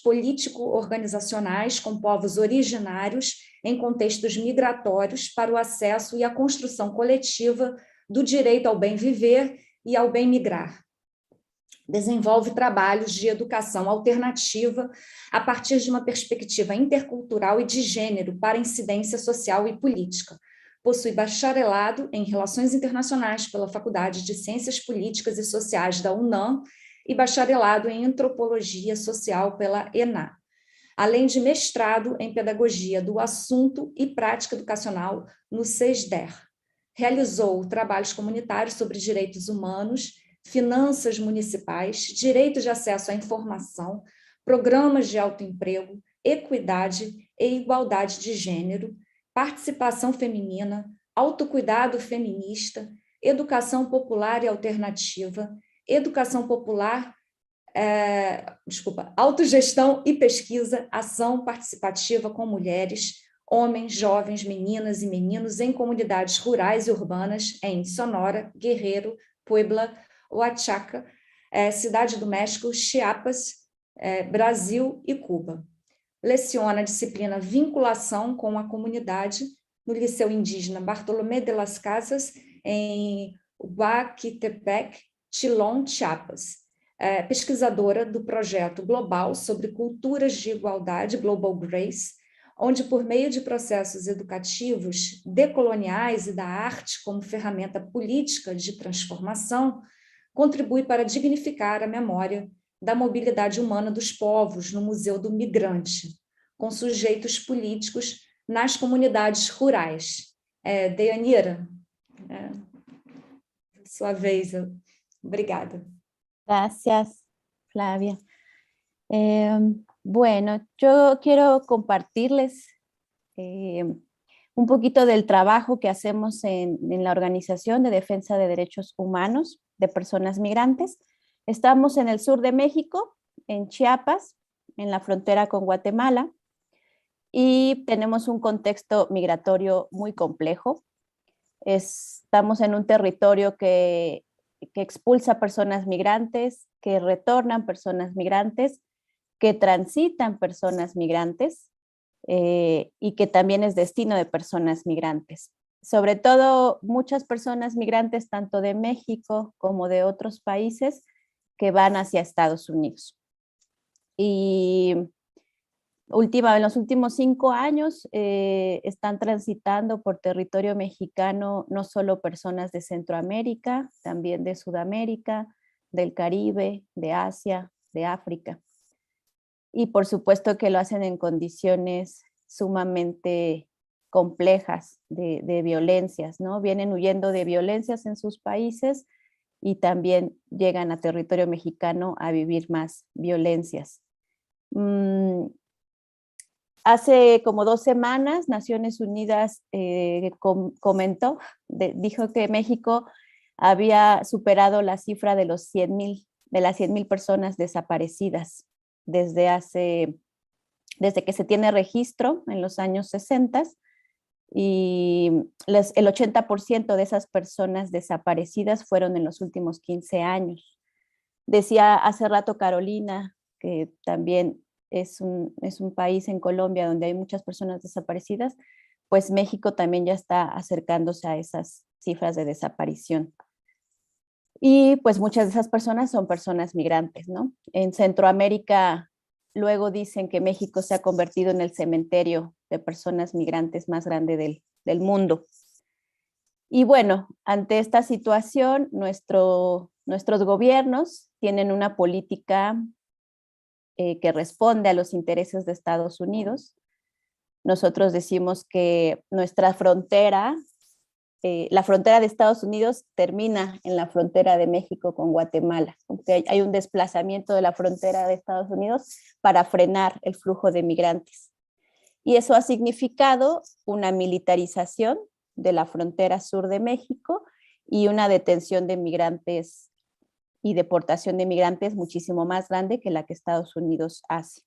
político-organizacionais com povos originários em contextos migratórios para o acesso e a construção coletiva do direito ao bem viver e ao bem migrar. Desenvolve trabalhos de educação alternativa a partir de uma perspectiva intercultural e de gênero para incidência social e política. Possui bacharelado em Relações Internacionais pela Faculdade de Ciências Políticas e Sociais da UNAM e bacharelado em Antropologia Social pela ENA, além de mestrado em Pedagogia do Assunto e Prática Educacional no CESDER. Realizou trabalhos comunitários sobre direitos humanos, finanças municipais, direito de acesso à informação, programas de autoemprego, equidade e igualdade de gênero, participação feminina, autocuidado feminista, educação popular e alternativa, educação popular, autogestão e pesquisa, ação participativa com mulheres, homens, jovens, meninas e meninos em comunidades rurais e urbanas em Sonora, Guerreiro, Puebla, Oaxaca, Cidade do México, Chiapas, Brasil e Cuba. Leciona a disciplina Vinculação com a Comunidade no Liceu Indígena Bartolomé de las Casas, em Huaquitepec, Chilón, Chiapas. Pesquisadora do projeto global sobre culturas de igualdade, Global Grace, onde, por meio de processos educativos decoloniais e da arte como ferramenta política de transformação, contribui para dignificar a memória da mobilidade humana dos povos no Museu do Migrante, com sujeitos políticos nas comunidades rurais. Deyanira, sua vez. Obrigada. Gracias, Flavia. Bueno, yo quiero compartirles un poquito del trabajo que hacemos en la Organización de Defensa de Derechos Humanos de Personas Migrantes. Estamos en el sur de México, en Chiapas, en la frontera con Guatemala, y tenemos un contexto migratorio muy complejo. Estamos en un territorio que expulsa personas migrantes, que retornan personas migrantes, que transitan personas migrantes y que también es destino de personas migrantes. Sobre todo muchas personas migrantes tanto de México como de otros países que van hacia Estados Unidos. Y en los últimos 5 años están transitando por territorio mexicano no solo personas de Centroamérica, también de Sudamérica, del Caribe, de Asia, de África. Y por supuesto que lo hacen en condiciones sumamente complejas de violencias, ¿no? Vienen huyendo de violencias en sus países y también llegan a territorio mexicano a vivir más violencias. Hace como 2 semanas, Naciones Unidas dijo que México había superado la cifra de las 100,000 personas desaparecidas desde que se tiene registro en los años 60, y el 80% de esas personas desaparecidas fueron en los últimos 15 años. Decía hace rato Carolina que también es un país en Colombia donde hay muchas personas desaparecidas, pues México también ya está acercándose a esas cifras de desaparición. Y pues muchas de esas personas son personas migrantes, ¿no? En Centroamérica luego dicen que México se ha convertido en el cementerio de personas migrantes más grande del mundo. Y bueno, ante esta situación, nuestros gobiernos tienen una política que responde a los intereses de Estados Unidos. Nosotros decimos que nuestra frontera, la frontera de Estados Unidos termina en la frontera de México con Guatemala. Hay un desplazamiento de la frontera de Estados Unidos para frenar el flujo de migrantes. Y eso ha significado una militarización de la frontera sur de México y una detención de migrantes y deportación de migrantes muchísimo más grande que la que Estados Unidos hace.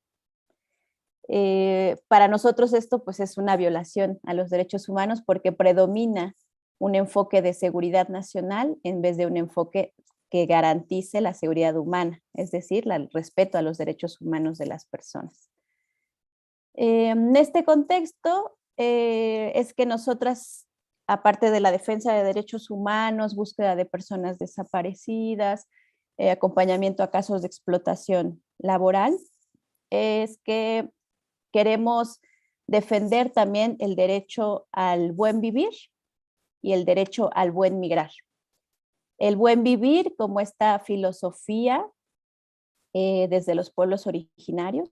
Para nosotros esto pues es una violación a los derechos humanos porque predomina un enfoque de seguridad nacional en vez de un enfoque que garantice la seguridad humana, es decir, el respeto a los derechos humanos de las personas. En este contexto es que nosotras, aparte de la defensa de derechos humanos, búsqueda de personas desaparecidas, acompañamiento a casos de explotación laboral, es que queremos defender también el derecho al buen vivir y el derecho al buen migrar. El buen vivir como esta filosofía desde los pueblos originarios,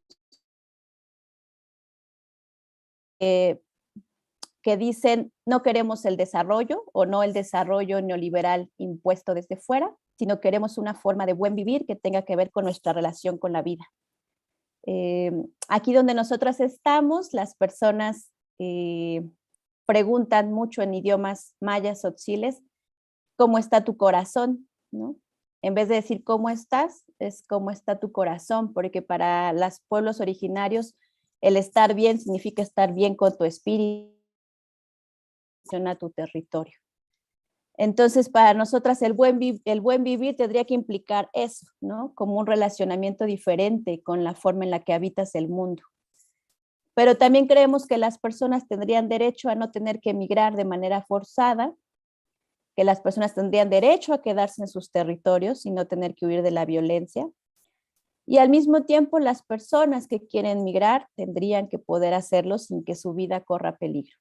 que dicen no queremos el desarrollo o no el desarrollo neoliberal impuesto desde fuera, sino queremos una forma de buen vivir que tenga que ver con nuestra relación con la vida. Aquí donde nosotras estamos, las personas preguntan mucho en idiomas mayas o tziles, ¿cómo está tu corazón? ¿No? En vez de decir ¿cómo estás? Es ¿cómo está tu corazón? Porque para los pueblos originarios el estar bien significa estar bien con tu espíritu, a tu territorio. Entonces, para nosotras el buen vivir tendría que implicar eso, ¿no? Como un relacionamiento diferente con la forma en la que habitas el mundo. Pero también creemos que las personas tendrían derecho a no tener que emigrar de manera forzada, que las personas tendrían derecho a quedarse en sus territorios y no tener que huir de la violencia. Y al mismo tiempo, las personas que quieren migrar tendrían que poder hacerlo sin que su vida corra peligro.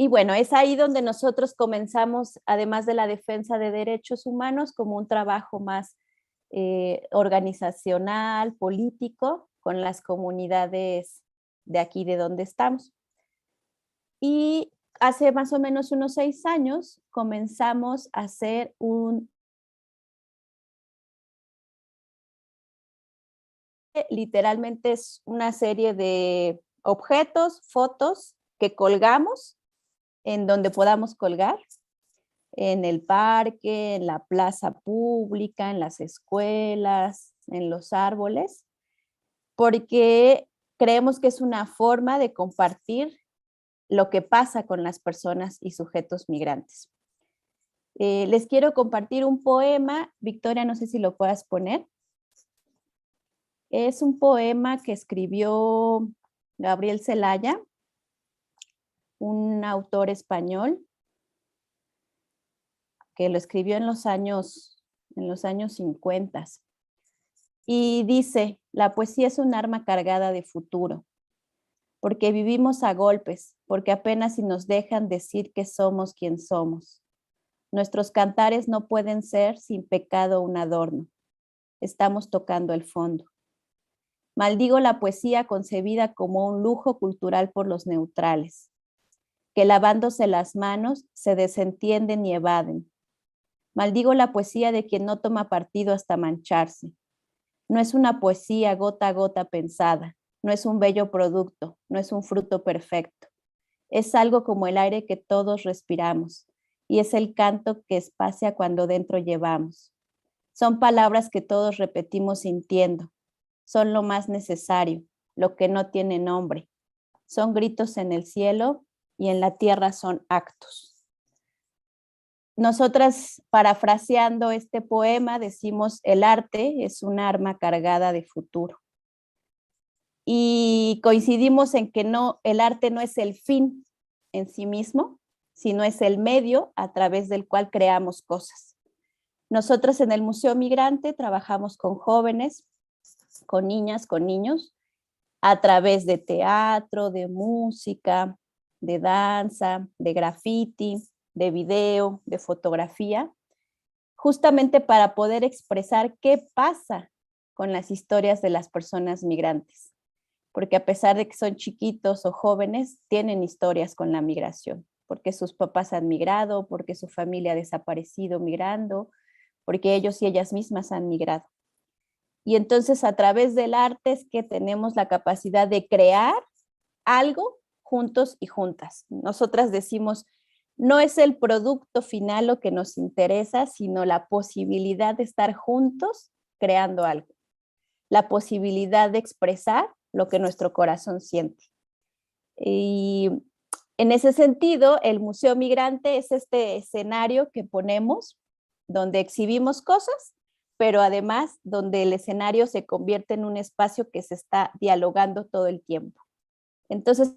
Y bueno, es ahí donde nosotros comenzamos, además de la defensa de derechos humanos, como un trabajo más organizacional, político, con las comunidades de aquí de donde estamos. Y hace más o menos unos 6 años comenzamos a hacer literalmente es una serie de objetos, fotos que colgamos en donde podamos colgar, en el parque, en la plaza pública, en las escuelas, en los árboles, porque creemos que es una forma de compartir lo que pasa con las personas y sujetos migrantes. Les quiero compartir un poema. Victoria, no sé si lo puedas poner. Es un poema que escribió Gabriel Celaya, un autor español que lo escribió en los años 50. Y dice: la poesía es un arma cargada de futuro, porque vivimos a golpes, porque apenas si nos dejan decir que somos quien somos. Nuestros cantares no pueden ser sin pecado un adorno. Estamos tocando el fondo. Maldigo la poesía concebida como un lujo cultural por los neutrales, que lavándose las manos se desentienden y evaden. Maldigo la poesía de quien no toma partido hasta mancharse. No es una poesía gota a gota pensada, no es un bello producto, no es un fruto perfecto. Es algo como el aire que todos respiramos y es el canto que espacia cuando dentro llevamos. Son palabras que todos repetimos sintiendo. Son lo más necesario, lo que no tiene nombre. Son gritos en el cielo y en la tierra son actos. Nosotras, parafraseando este poema, decimos: el arte es un arma cargada de futuro. Y coincidimos en que el arte no es el fin en sí mismo, sino es el medio a través del cual creamos cosas. Nosotras en el Museo Migrante trabajamos con jóvenes, con niñas, con niños, a través de teatro, de música, de danza, de graffiti, de video, de fotografía, justamente para poder expresar qué pasa con las historias de las personas migrantes, porque a pesar de que son chiquitos o jóvenes, tienen historias con la migración, porque sus papás han migrado, porque su familia ha desaparecido migrando, porque ellos y ellas mismas han migrado. Y entonces a través del arte es que tenemos la capacidad de crear algo juntos y juntas. Nosotras decimos: no es el producto final lo que nos interesa, sino la posibilidad de estar juntos creando algo. La posibilidad de expresar lo que nuestro corazón siente. Y en ese sentido, el Museo Migrante es este escenario que ponemos donde exhibimos cosas, pero además donde el escenario se convierte en un espacio que se está dialogando todo el tiempo. Entonces,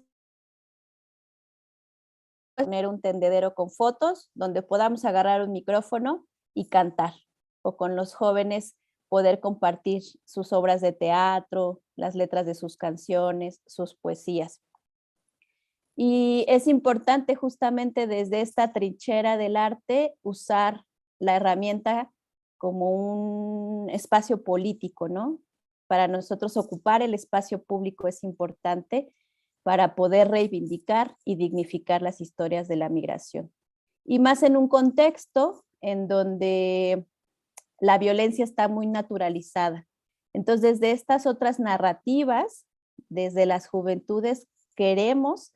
poner un tendedero con fotos donde podamos agarrar un micrófono y cantar, o con los jóvenes poder compartir sus obras de teatro, las letras de sus canciones, sus poesías. Y es importante justamente desde esta trinchera del arte usar la herramienta como un espacio político, ¿no? Para nosotros ocupar el espacio público es importante para poder reivindicar y dignificar las historias de la migración. Y más en un contexto en donde la violencia está muy naturalizada. Entonces, desde estas otras narrativas, desde las juventudes, queremos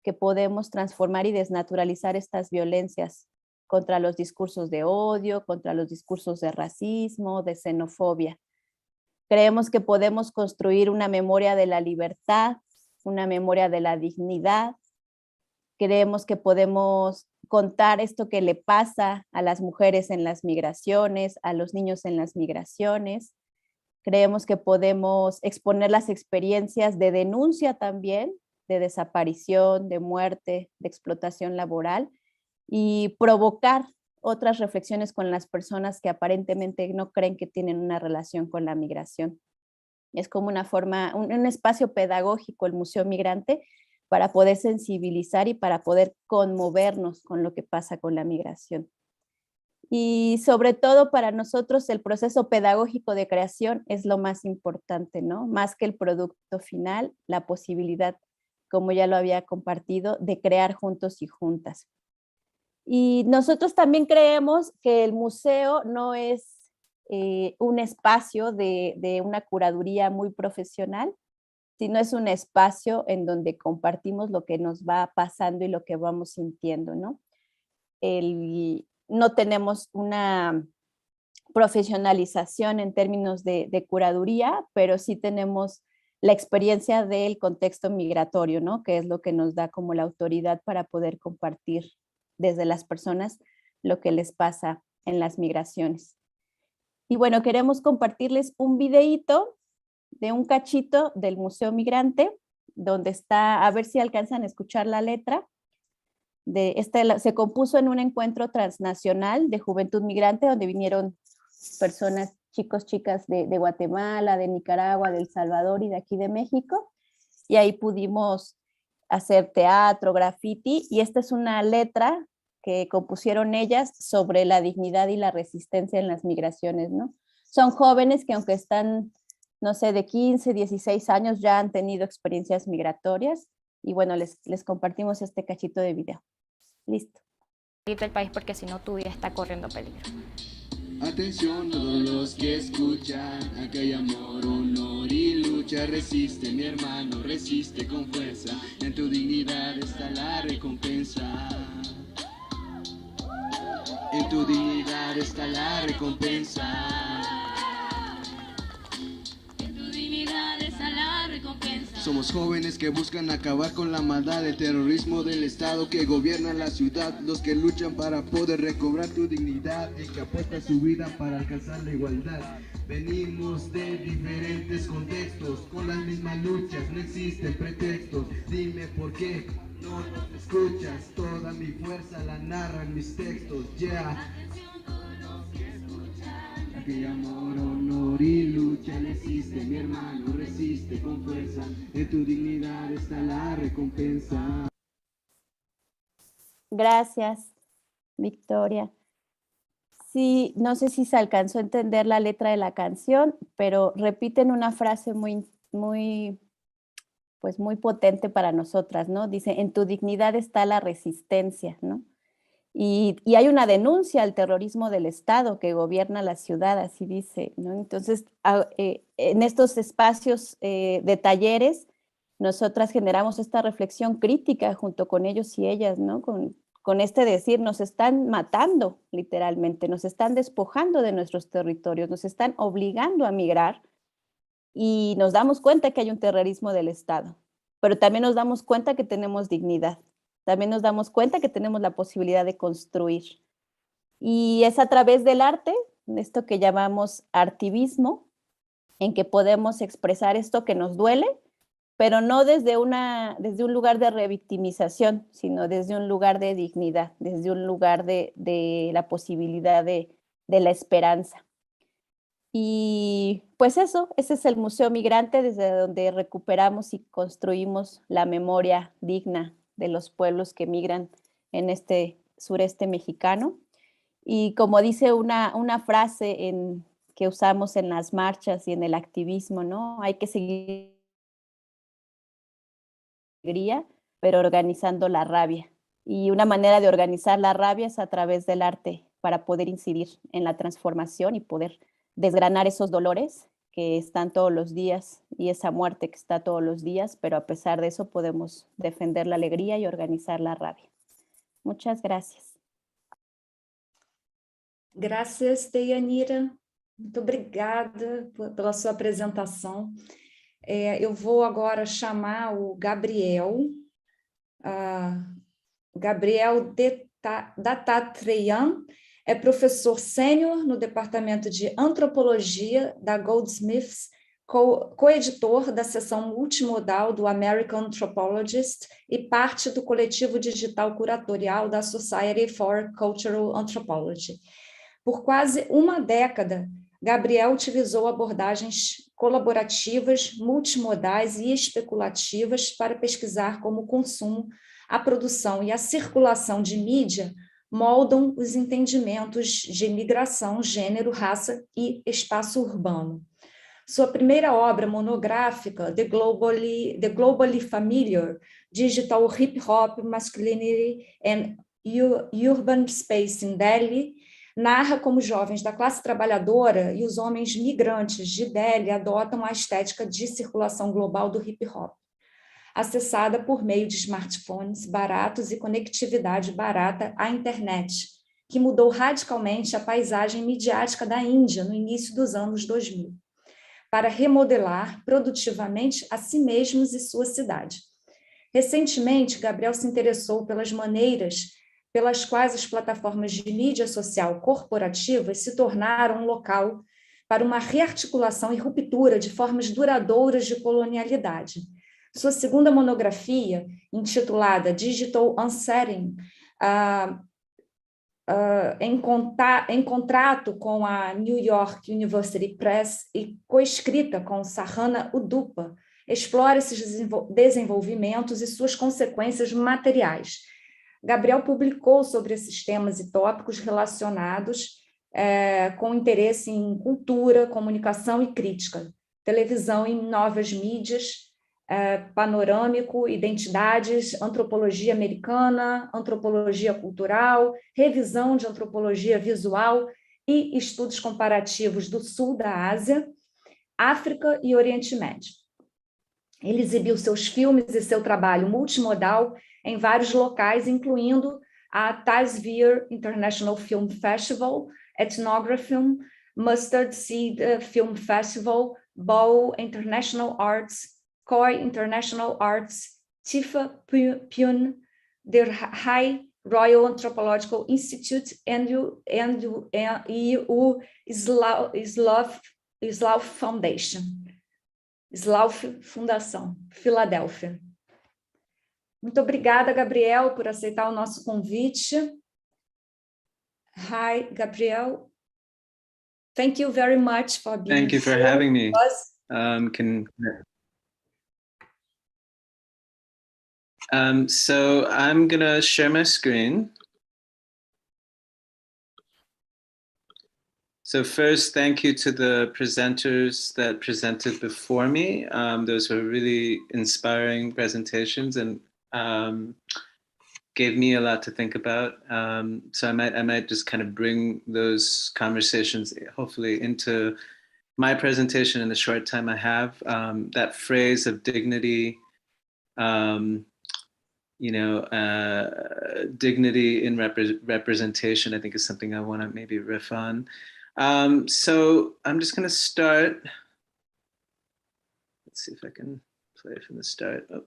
que podemos transformar y desnaturalizar estas violencias contra los discursos de odio, contra los discursos de racismo, de xenofobia. Creemos que podemos construir una memoria de la libertad, una memoria de la dignidad. Creemos que podemos contar esto que le pasa a las mujeres en las migraciones, a los niños en las migraciones. Creemos que podemos exponer las experiencias de denuncia también, de desaparición, de muerte, de explotación laboral, y provocar otras reflexiones con las personas que aparentemente no creen que tienen una relación con la migración. Es como una forma, un espacio pedagógico, el Museo Migrante, para poder sensibilizar y para poder conmovernos con lo que pasa con la migración. Y sobre todo para nosotros el proceso pedagógico de creación es lo más importante, ¿no? Más que el producto final, la posibilidad, como ya lo había compartido, de crear juntos y juntas. Y nosotros también creemos que el museo no es un espacio de una curaduría muy profesional, sino es un espacio en donde compartimos lo que nos va pasando y lo que vamos sintiendo, ¿no? No tenemos una profesionalización en términos de curaduría, pero sí tenemos la experiencia del contexto migratorio, ¿no? Que es lo que nos da como la autoridad para poder compartir desde las personas lo que les pasa en las migraciones. Y bueno, queremos compartirles un videíto de un cachito del Museo Migrante, donde está, a ver si alcanzan a escuchar la letra. Se compuso en un encuentro transnacional de juventud migrante, donde vinieron personas, chicos, chicas de Guatemala, de Nicaragua, de El Salvador y de aquí de México. Y ahí pudimos hacer teatro, graffiti, y esta es una letra que compusieron ellas sobre la dignidad y la resistencia en las migraciones, ¿no? Son jóvenes que aunque están, no sé, de 15, 16 años, ya han tenido experiencias migratorias, y bueno, les compartimos este cachito de video. Listo. Del país, porque si no tu vida está corriendo peligro. Atención todos los que escuchan, acá hay amor, honor y lucha. Resiste mi hermano, resiste con fuerza, en tu dignidad está la recompensa. En tu dignidad está la recompensa. En tu dignidad está la recompensa. Somos jóvenes que buscan acabar con la maldad, el terrorismo del Estado que gobierna la ciudad. Los que luchan para poder recobrar tu dignidad, el que apuesta su vida para alcanzar la igualdad. Venimos de diferentes contextos, con las mismas luchas, no existen pretextos. Dime por qué no nos escuchas, toda mi fuerza la narran mis textos, yeah. Atención todos los que escuchan, aquí hay amor, honor y lucha. Resiste mi hermano, resiste con fuerza, en tu dignidad está la recompensa. Gracias, Victoria. Sí, no sé si se alcanzó a entender la letra de la canción, pero repiten una frase muy potente para nosotras, ¿no? Dice, en tu dignidad está la resistencia, ¿no? Y hay una denuncia al terrorismo del Estado que gobierna la ciudad, así dice, ¿no? Entonces, en estos espacios de talleres, nosotras generamos esta reflexión crítica junto con ellos y ellas, ¿no? Con este decir, nos están matando, literalmente, nos están despojando de nuestros territorios, nos están obligando a migrar, y nos damos cuenta que hay un terrorismo del Estado, pero también nos damos cuenta que tenemos dignidad, también nos damos cuenta que tenemos la posibilidad de construir. Y es a través del arte, esto que llamamos artivismo, en que podemos expresar esto que nos duele, pero no desde un lugar de revictimización, sino desde un lugar de dignidad, desde un lugar de la posibilidad de la esperanza. Y pues ese es el Museo Migrante, desde donde recuperamos y construimos la memoria digna de los pueblos que migran en este sureste mexicano. Y como dice una frase que usamos en las marchas y en el activismo, ¿no? Hay que seguir, pero organizando la rabia. Y una manera de organizar la rabia es a través del arte, para poder incidir en la transformación y poder desgranar esos dolores que están todos los días y esa muerte que está todos los días, pero a pesar de eso podemos defender la alegría y organizar la rabia. Muchas gracias. Graças, Deyanira. Muito obrigada pela sua apresentação. Eu vou agora chamar o Gabriel. Gabriel Dattatreyan é professor sênior no Departamento de Antropologia da Goldsmiths, coeditor da seção multimodal do American Anthropologist e parte do coletivo digital curatorial da Society for Cultural Anthropology. Por quase uma década, Gabriel utilizou abordagens colaborativas, multimodais e especulativas para pesquisar como o consumo, a produção e a circulação de mídia moldam os entendimentos de migração, gênero, raça e espaço urbano. Sua primeira obra monográfica, The Globally Familiar, Digital Hip Hop, Masculinity and Urban Space in Delhi, narra como jovens da classe trabalhadora e os homens migrantes de Delhi adotam a estética de circulação global do hip hop, acessada por meio de smartphones baratos e conectividade barata à internet, que mudou radicalmente a paisagem midiática da Índia no início dos anos 2000, para remodelar produtivamente a si mesmos e sua cidade. Recentemente, Gabriel se interessou pelas maneiras pelas quais as plataformas de mídia social corporativas se tornaram um local para uma rearticulação e ruptura de formas duradouras de colonialidade. Sua segunda monografia, intitulada Digital Unsetting, em contrato com a New York University Press e coescrita com Sahana Udupa, explora esses desenvolvimentos e suas consequências materiais. Gabriel publicou sobre esses temas e tópicos relacionados com interesse em cultura, comunicação e crítica, televisão em novas mídias, panorâmico, identidades, antropologia americana, antropologia cultural, revisão de antropologia visual e estudos comparativos do sul da Ásia, África e Oriente Médio. Ele exibiu seus filmes e seu trabalho multimodal em vários locais, incluindo a Tysvere International Film Festival, Ethnography, Mustard Seed Film Festival, Bow International Arts, Koi International Arts, Tifa Pune, der High Royal Anthropological Institute e o Slough Foundation, Slough Fundação, Filadélfia. Muito obrigada, Gabriel, por aceitar o nosso convite. Hi, Gabriel. Thank you very much for being here. Thank you for having me. So I'm gonna share my screen. So first, thank you to the presenters that presented before me. Those were really inspiring presentations and gave me a lot to think about. So I might just kind of bring those conversations hopefully into my presentation in the short time I have. That phrase of dignity, dignity in representation, I think is something I want to maybe riff on. So I'm just going to start. Let's see if I can play from the start. Oh,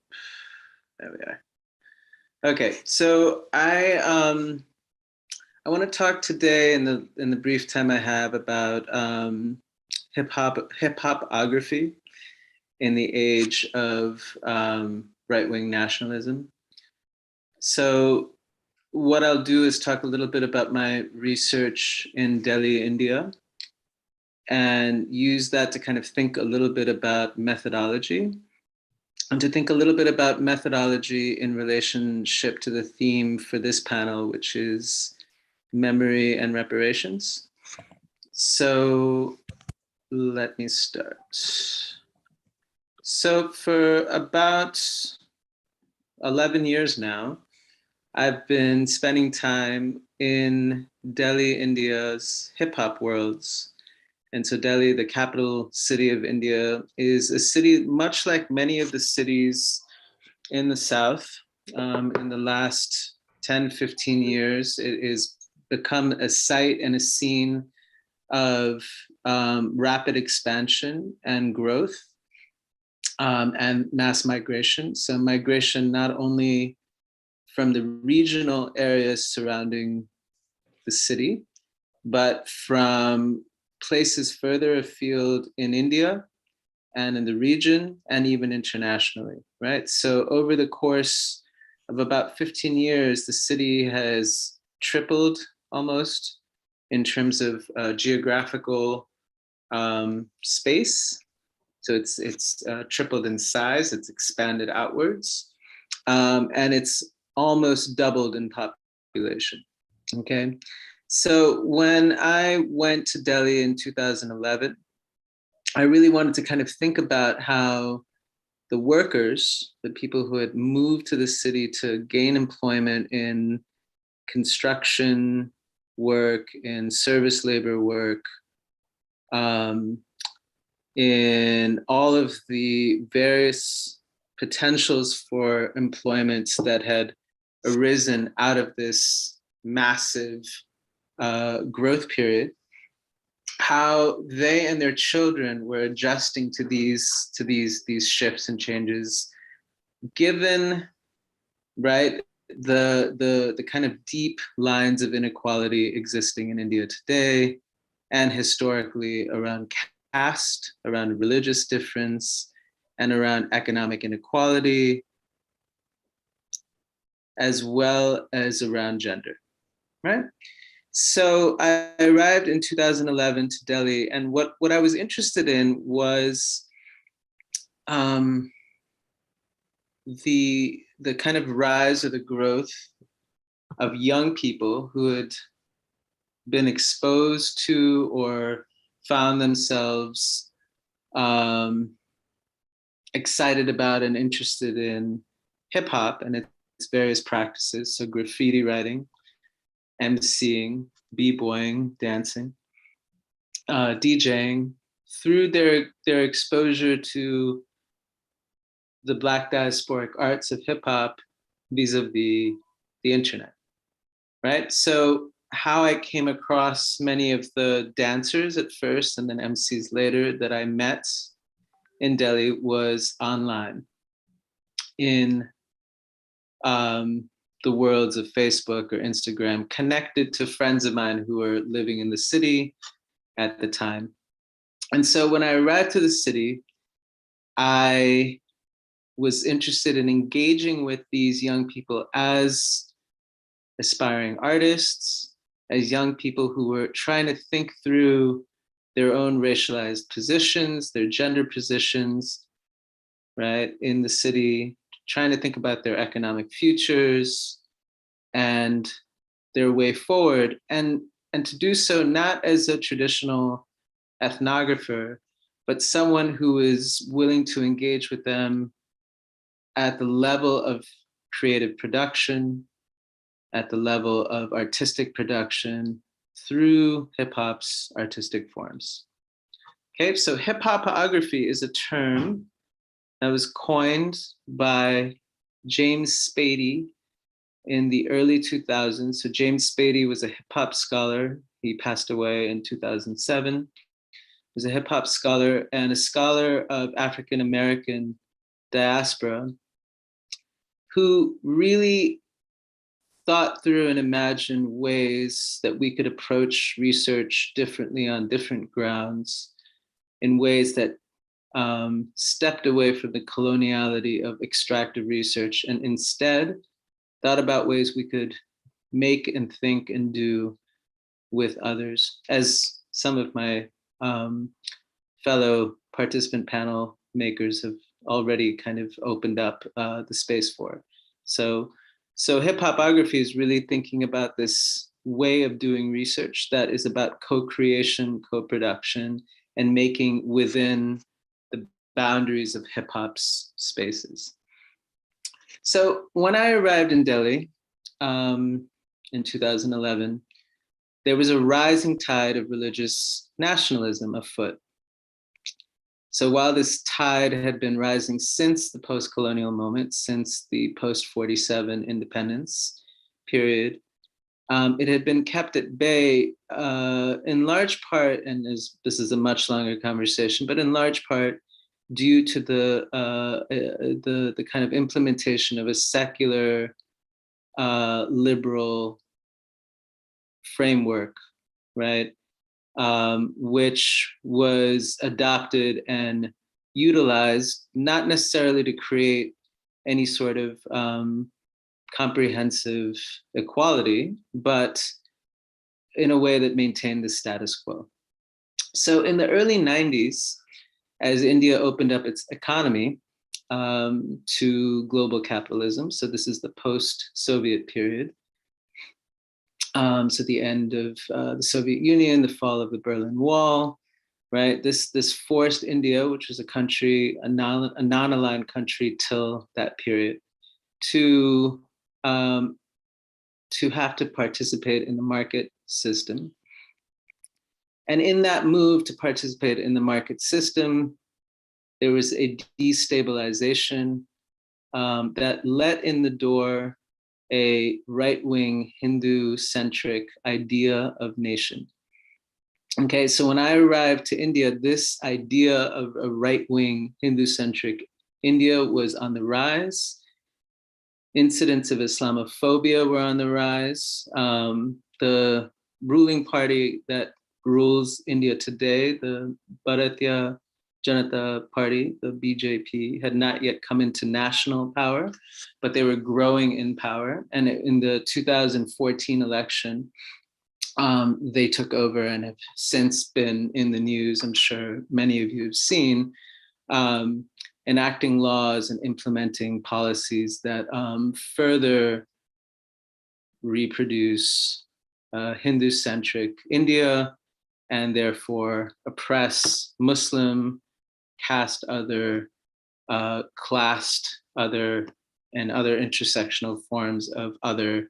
there we are. Okay, so I want to talk today in the brief time I have about hip hopography in the age of right-wing nationalism. So what I'll do is talk a little bit about my research in Delhi, India, and use that to kind of think a little bit about methodology, and to think a little bit about methodology in relationship to the theme for this panel, which is memory and reparations. So let me start. So for about 11 years now, I've been spending time in Delhi, India's hip hop worlds. And so Delhi, the capital city of India, is a city much like many of the cities in the South. In the last 10, 15 years, it has become a site and a scene of rapid expansion and growth and mass migration. So migration not only from the regional areas surrounding the city, but from places further afield in India and in the region and even internationally, right? So over the course of about 15 years, the city has tripled almost in terms of geographical space. So it's tripled in size, it's expanded outwards, and it's almost doubled in population, okay? So when I went to Delhi in 2011, I really wanted to kind of think about how the workers, the people who had moved to the city to gain employment in construction work, in service labor work, in all of the various potentials for employment that had arisen out of this massive growth period, how they and their children were adjusting to these shifts and changes, given, right, the kind of deep lines of inequality existing in India today, and historically around caste, around religious difference, and around economic inequality, as well as around gender, right? So I arrived in 2011 to Delhi, and what I was interested in was the kind of rise or the growth of young people who had been exposed to or found themselves excited about and interested in hip hop and its various practices, so graffiti writing, emceeing, b-boying, dancing, DJing, through their exposure to the Black diasporic arts of hip hop vis-a-vis the internet, right? So how I came across many of the dancers at first and then MCs later that I met in Delhi was online, in the worlds of Facebook or Instagram, connected to friends of mine who were living in the city at the time. And so when I arrived to the city, I was interested in engaging with these young people as aspiring artists, as young people who were trying to think through their own racialized positions, their gender positions, right, in the city, trying to think about their economic futures and their way forward, and to do so not as a traditional ethnographer, but someone who is willing to engage with them at the level of creative production, at the level of artistic production through hip hop's artistic forms. Okay, so hip hopography is a term that was coined by James Spady in the early 2000s. So James Spady was a hip hop scholar. He passed away in 2007. He was a hip hop scholar and a scholar of African American diaspora who really thought through and imagined ways that we could approach research differently on different grounds, in ways that stepped away from the coloniality of extractive research and instead thought about ways we could make and think and do with others, as some of my fellow participant panel makers have already kind of opened up the space for. So hip hopography is really thinking about this way of doing research that is about co-creation, co-production, and making within the boundaries of hip hop's spaces. So when I arrived in Delhi in 2011, there was a rising tide of religious nationalism afoot. So while this tide had been rising since the post-colonial moment, since the post-47 independence period, it had been kept at bay in large part, and this is a much longer conversation, but in large part due to the kind of implementation of a secular liberal framework, right? Which was adopted and utilized not necessarily to create any sort of comprehensive equality, but in a way that maintained the status quo. So in the early 90s, as India opened up its economy to global capitalism, so this is the post-Soviet period, so the end of the Soviet Union, the fall of the Berlin Wall, right? This forced India, which was a country, a non-aligned country till that period, to have to participate in the market system. And in that move to participate in the market system, there was a destabilization that let in the door a right-wing Hindu-centric idea of nation. Okay, so when I arrived to India, this idea of a right-wing Hindu-centric India was on the rise. Incidents of Islamophobia were on the rise. The ruling party that rules India today, the Bharatiya Janata Party, the BJP, had not yet come into national power, but they were growing in power. And in the 2014 election, they took over and have since been in the news. I'm sure many of you have seen, enacting laws and implementing policies that further reproduce Hindu-centric India and therefore oppress Muslim, caste other, classed other, and other intersectional forms of other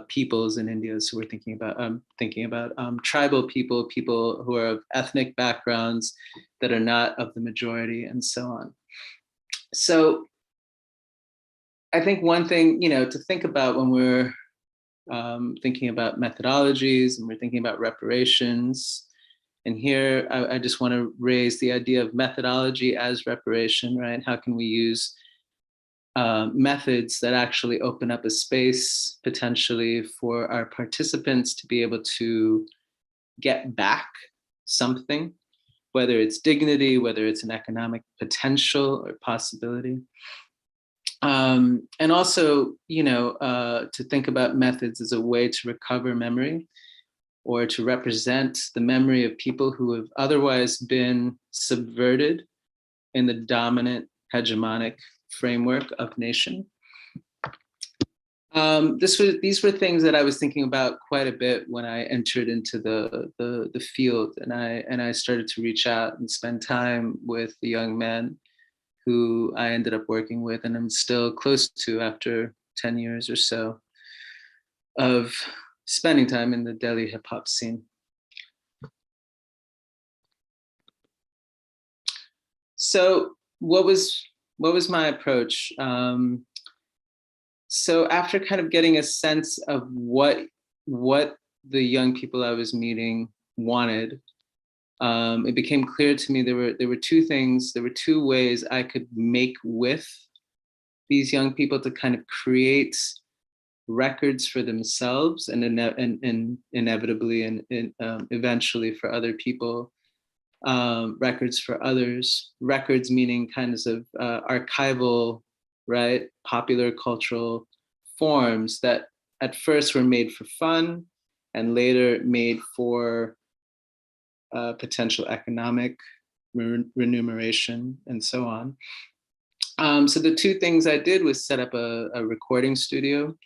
peoples in India. So we're thinking about tribal people, people who are of ethnic backgrounds that are not of the majority, and so on. So I think one thing, to think about when we're thinking about methodologies and we're thinking about reparations, and here I just want to raise the idea of methodology as reparation, right? How can we use methods that actually open up a space potentially for our participants to be able to get back something, whether it's dignity, whether it's an economic potential or possibility. And also, to think about methods as a way to recover memory or to represent the memory of people who have otherwise been subverted in the dominant hegemonic framework of nation. These were things that I was thinking about quite a bit when I entered into the field, and I started to reach out and spend time with the young men who I ended up working with, and I'm still close to after 10 years or so of spending time in the Delhi hip hop scene. So what was my approach? So after kind of getting a sense of what the young people I was meeting wanted, it became clear to me there were two things, there were two ways I could make with these young people to kind of create records for themselves and inevitably and eventually for other people, records for others, records meaning kinds of archival, right, popular cultural forms that at first were made for fun and later made for potential economic remuneration and so on. So the two things I did was set up a recording studio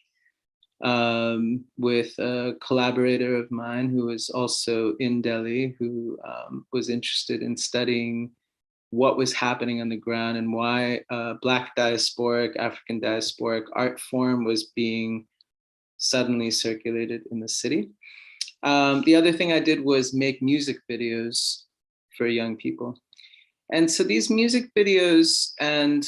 with a collaborator of mine who was also in Delhi, who was interested in studying what was happening on the ground and why Black diasporic, African diasporic art form was being suddenly circulated in the city. The other thing I did was make music videos for young people. And so these music videos and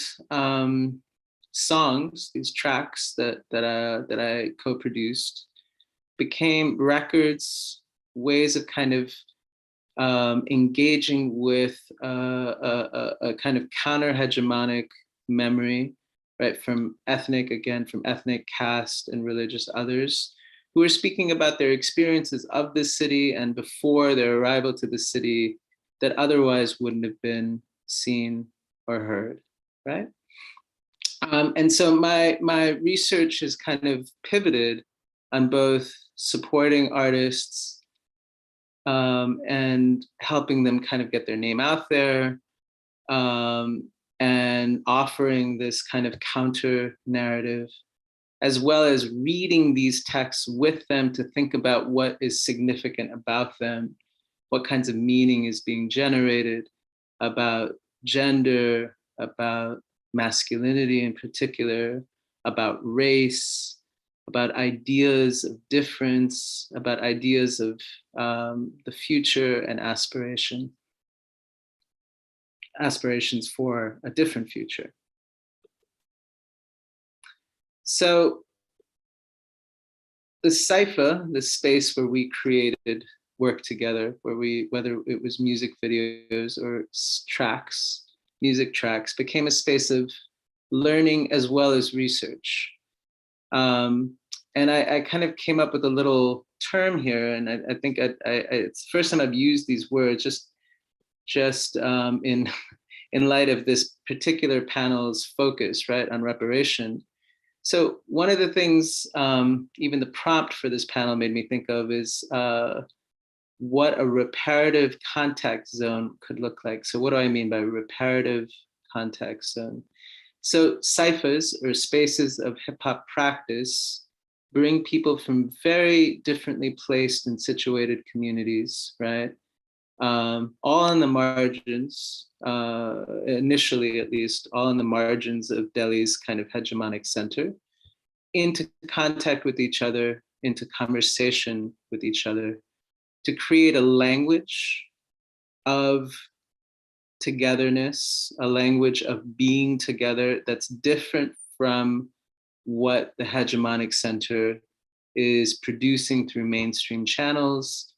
songs, these tracks that I co-produced became records, ways of kind of engaging with a kind of counter-hegemonic memory right? From ethnic, caste, and religious others who are speaking about their experiences of the city and before their arrival to the city that otherwise wouldn't have been seen or heard, right? And so my research has kind of pivoted on both supporting artists and helping them kind of get their name out there, and offering this kind of counter narrative, as well as reading these texts with them to think about what is significant about them, what kinds of meaning is being generated about gender, about masculinity in particular, about race, about ideas of difference, about ideas of the future and aspirations for a different future. So the Cypher, the space where we created work together, whether it was music videos or tracks, music tracks, became a space of learning as well as research. And I kind of came up with a little term here, and I think it's the first time I've used these words just in light of this particular panel's focus, right, on reparation. So one of the things, even the prompt for this panel made me think of is what a reparative contact zone could look like. So what do I mean by reparative contact zone? So ciphers, or spaces of hip hop practice, bring people from very differently placed and situated communities, right? All on the margins, initially at least, all on the margins of Delhi's kind of hegemonic center, into contact with each other, into conversation with each other, to create a language of togetherness, a language of being together that's different from what the hegemonic center is producing through mainstream channels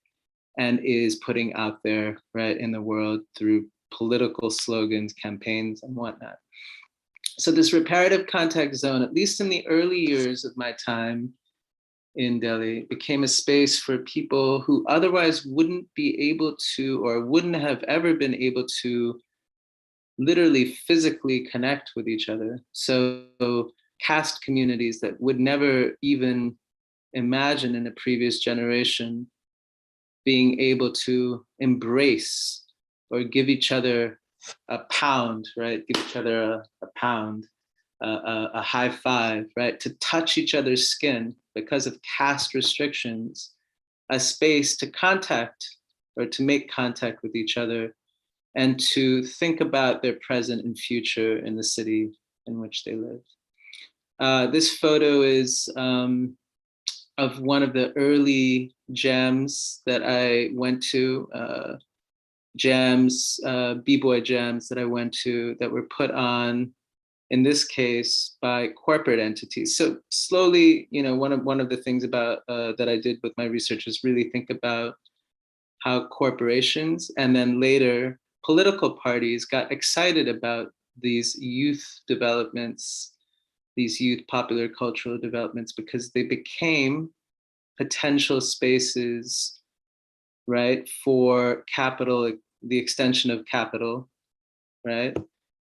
and is putting out there, right, in the world through political slogans, campaigns, and whatnot. So this reparative contact zone, at least in the early years of my time in Delhi, became a space for people who otherwise wouldn't be able to, or wouldn't have ever been able to, literally physically connect with each other. So caste communities that would never even imagine in a previous generation being able to embrace or give each other a pound, right? Give each other a pound, a high five, right? To touch each other's skin because of caste restrictions, a space to contact or to make contact with each other and to think about their present and future in the city in which they live. This photo is of one of the early jams that I went to, b-boy jams that I went to that were put on, in this case, by corporate entities. So slowly, you know, one of the things about that I did with my research is really think about how corporations and then later political parties got excited about these youth developments, these youth popular cultural developments, because they became potential spaces, right, for capital, the extension of capital, right,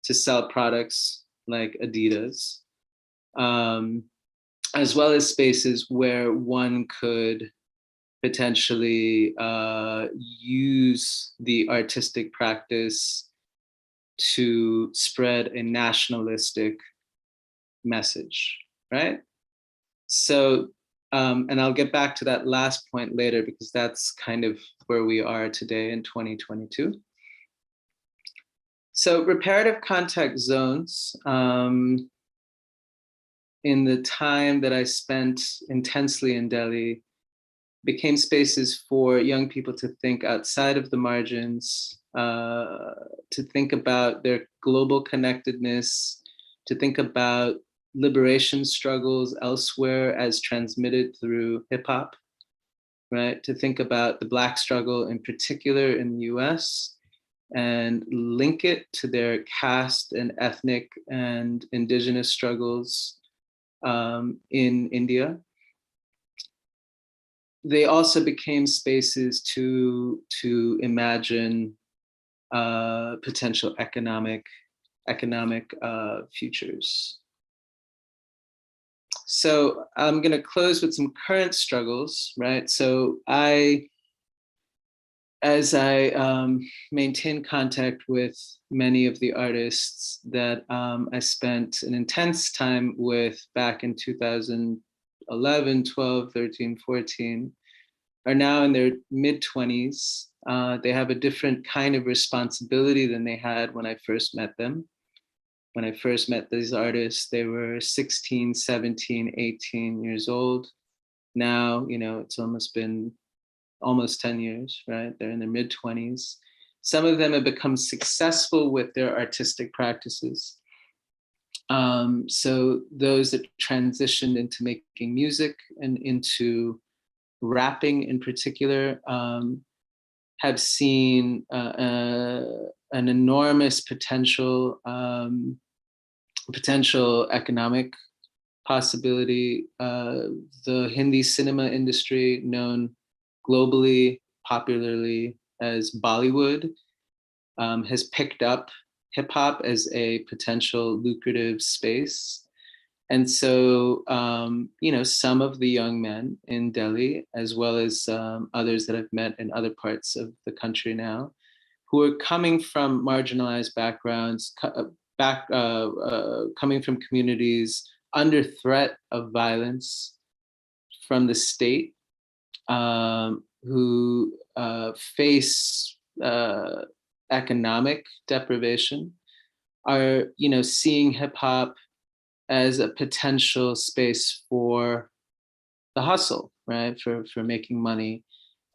to sell products like Adidas, as well as spaces where one could potentially use the artistic practice to spread a nationalistic message, right? So, and I'll get back to that last point later because that's kind of where we are today in 2022. So reparative contact zones, in the time that I spent intensely in Delhi, became spaces for young people to think outside of the margins, to think about their global connectedness, to think about liberation struggles elsewhere as transmitted through hip hop, right? To think about the Black struggle in particular in the US, and link it to their caste and ethnic and indigenous struggles in India. They also became spaces to imagine potential economic futures. So I'm going to close with some current struggles, right? So as I maintain contact with many of the artists that I spent an intense time with back in 2011, 12, 13, 14, are now in their mid-20s. They have a different kind of responsibility than they had when I first met them. When I first met these artists, they were 16, 17, 18 years old. Now, you know, it's almost been almost 10 years, right? They're in their mid-20s. Some of them have become successful with their artistic practices. So those that transitioned into making music and into rapping in particular have seen an enormous potential economic possibility. The Hindi cinema industry, known globally, popularly as Bollywood, has picked up hip hop as a potential lucrative space. And so, you know, some of the young men in Delhi, as well as others that I've met in other parts of the country now, who are coming from marginalized backgrounds, coming from communities under threat of violence from the state, who face economic deprivation, are, you know, seeing hip hop as a potential space for the hustle, right? For making money.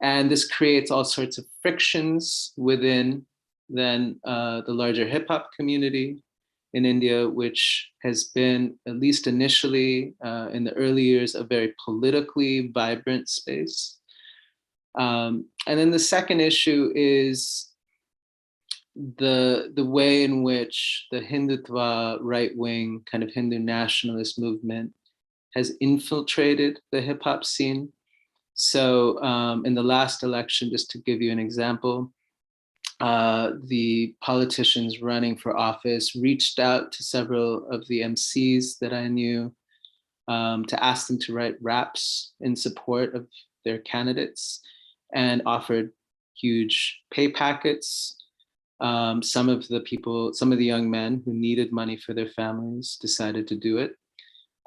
And this creates all sorts of frictions within then the larger hip hop community in India, which has been, at least initially in the early years, a very politically vibrant space. And then the second issue is the way in which the Hindutva right-wing kind of Hindu nationalist movement has infiltrated the hip hop scene. So in the last election, just to give you an example, the politicians running for office reached out to several of the MCs that I knew to ask them to write raps in support of their candidates, and offered huge pay packets. Some of the young men who needed money for their families decided to do it.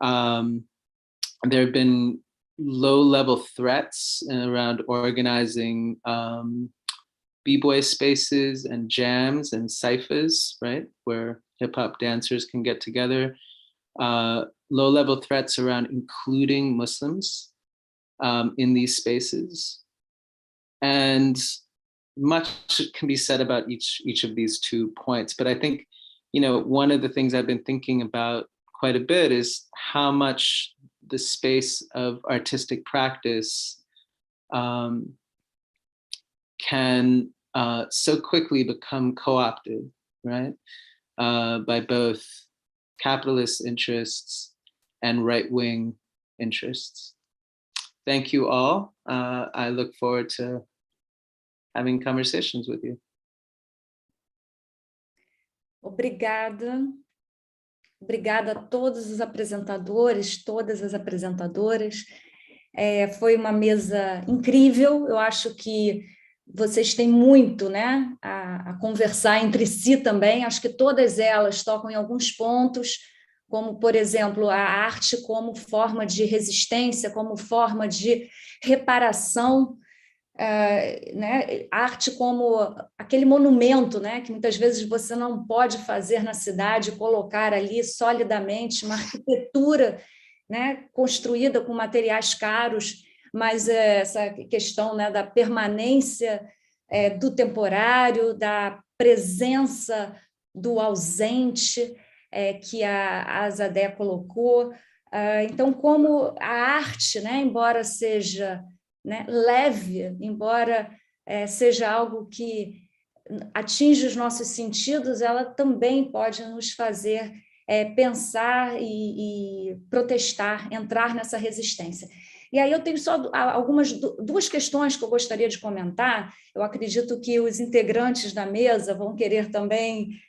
There have been low-level threats around organizing b-boy spaces and jams and cyphers, right, where hip-hop dancers can get together. Low-level threats around including Muslims in these spaces. And much can be said about each of these 2 points, but I think, you know, one of the things I've been thinking about quite a bit is how much the space of artistic practice can so quickly become co-opted, right, by both capitalist interests and right-wing interests. Thank you all. I look forward to having conversations with you. Obrigada. Obrigada a todos os apresentadores, todas as apresentadoras. Foi uma mesa incrível. Eu acho que vocês têm muito, né, a conversar entre si também. Acho que todas elas tocam em alguns pontos, como, por exemplo, a arte como forma de resistência, como forma de reparação, né? Arte como aquele monumento, né, que muitas vezes você não pode fazer na cidade, colocar ali solidamente uma arquitetura, né, construída com materiais caros, mas essa questão, né, da permanência do temporário, da presença do ausente, que a Azadeh colocou. Então, como a arte, né, embora seja, né, leve, embora seja algo que atinge os nossos sentidos, ela também pode nos fazer pensar e protestar, entrar nessa resistência. E aí eu tenho só duas questões que eu gostaria de comentar. Eu acredito que os integrantes da mesa vão querer também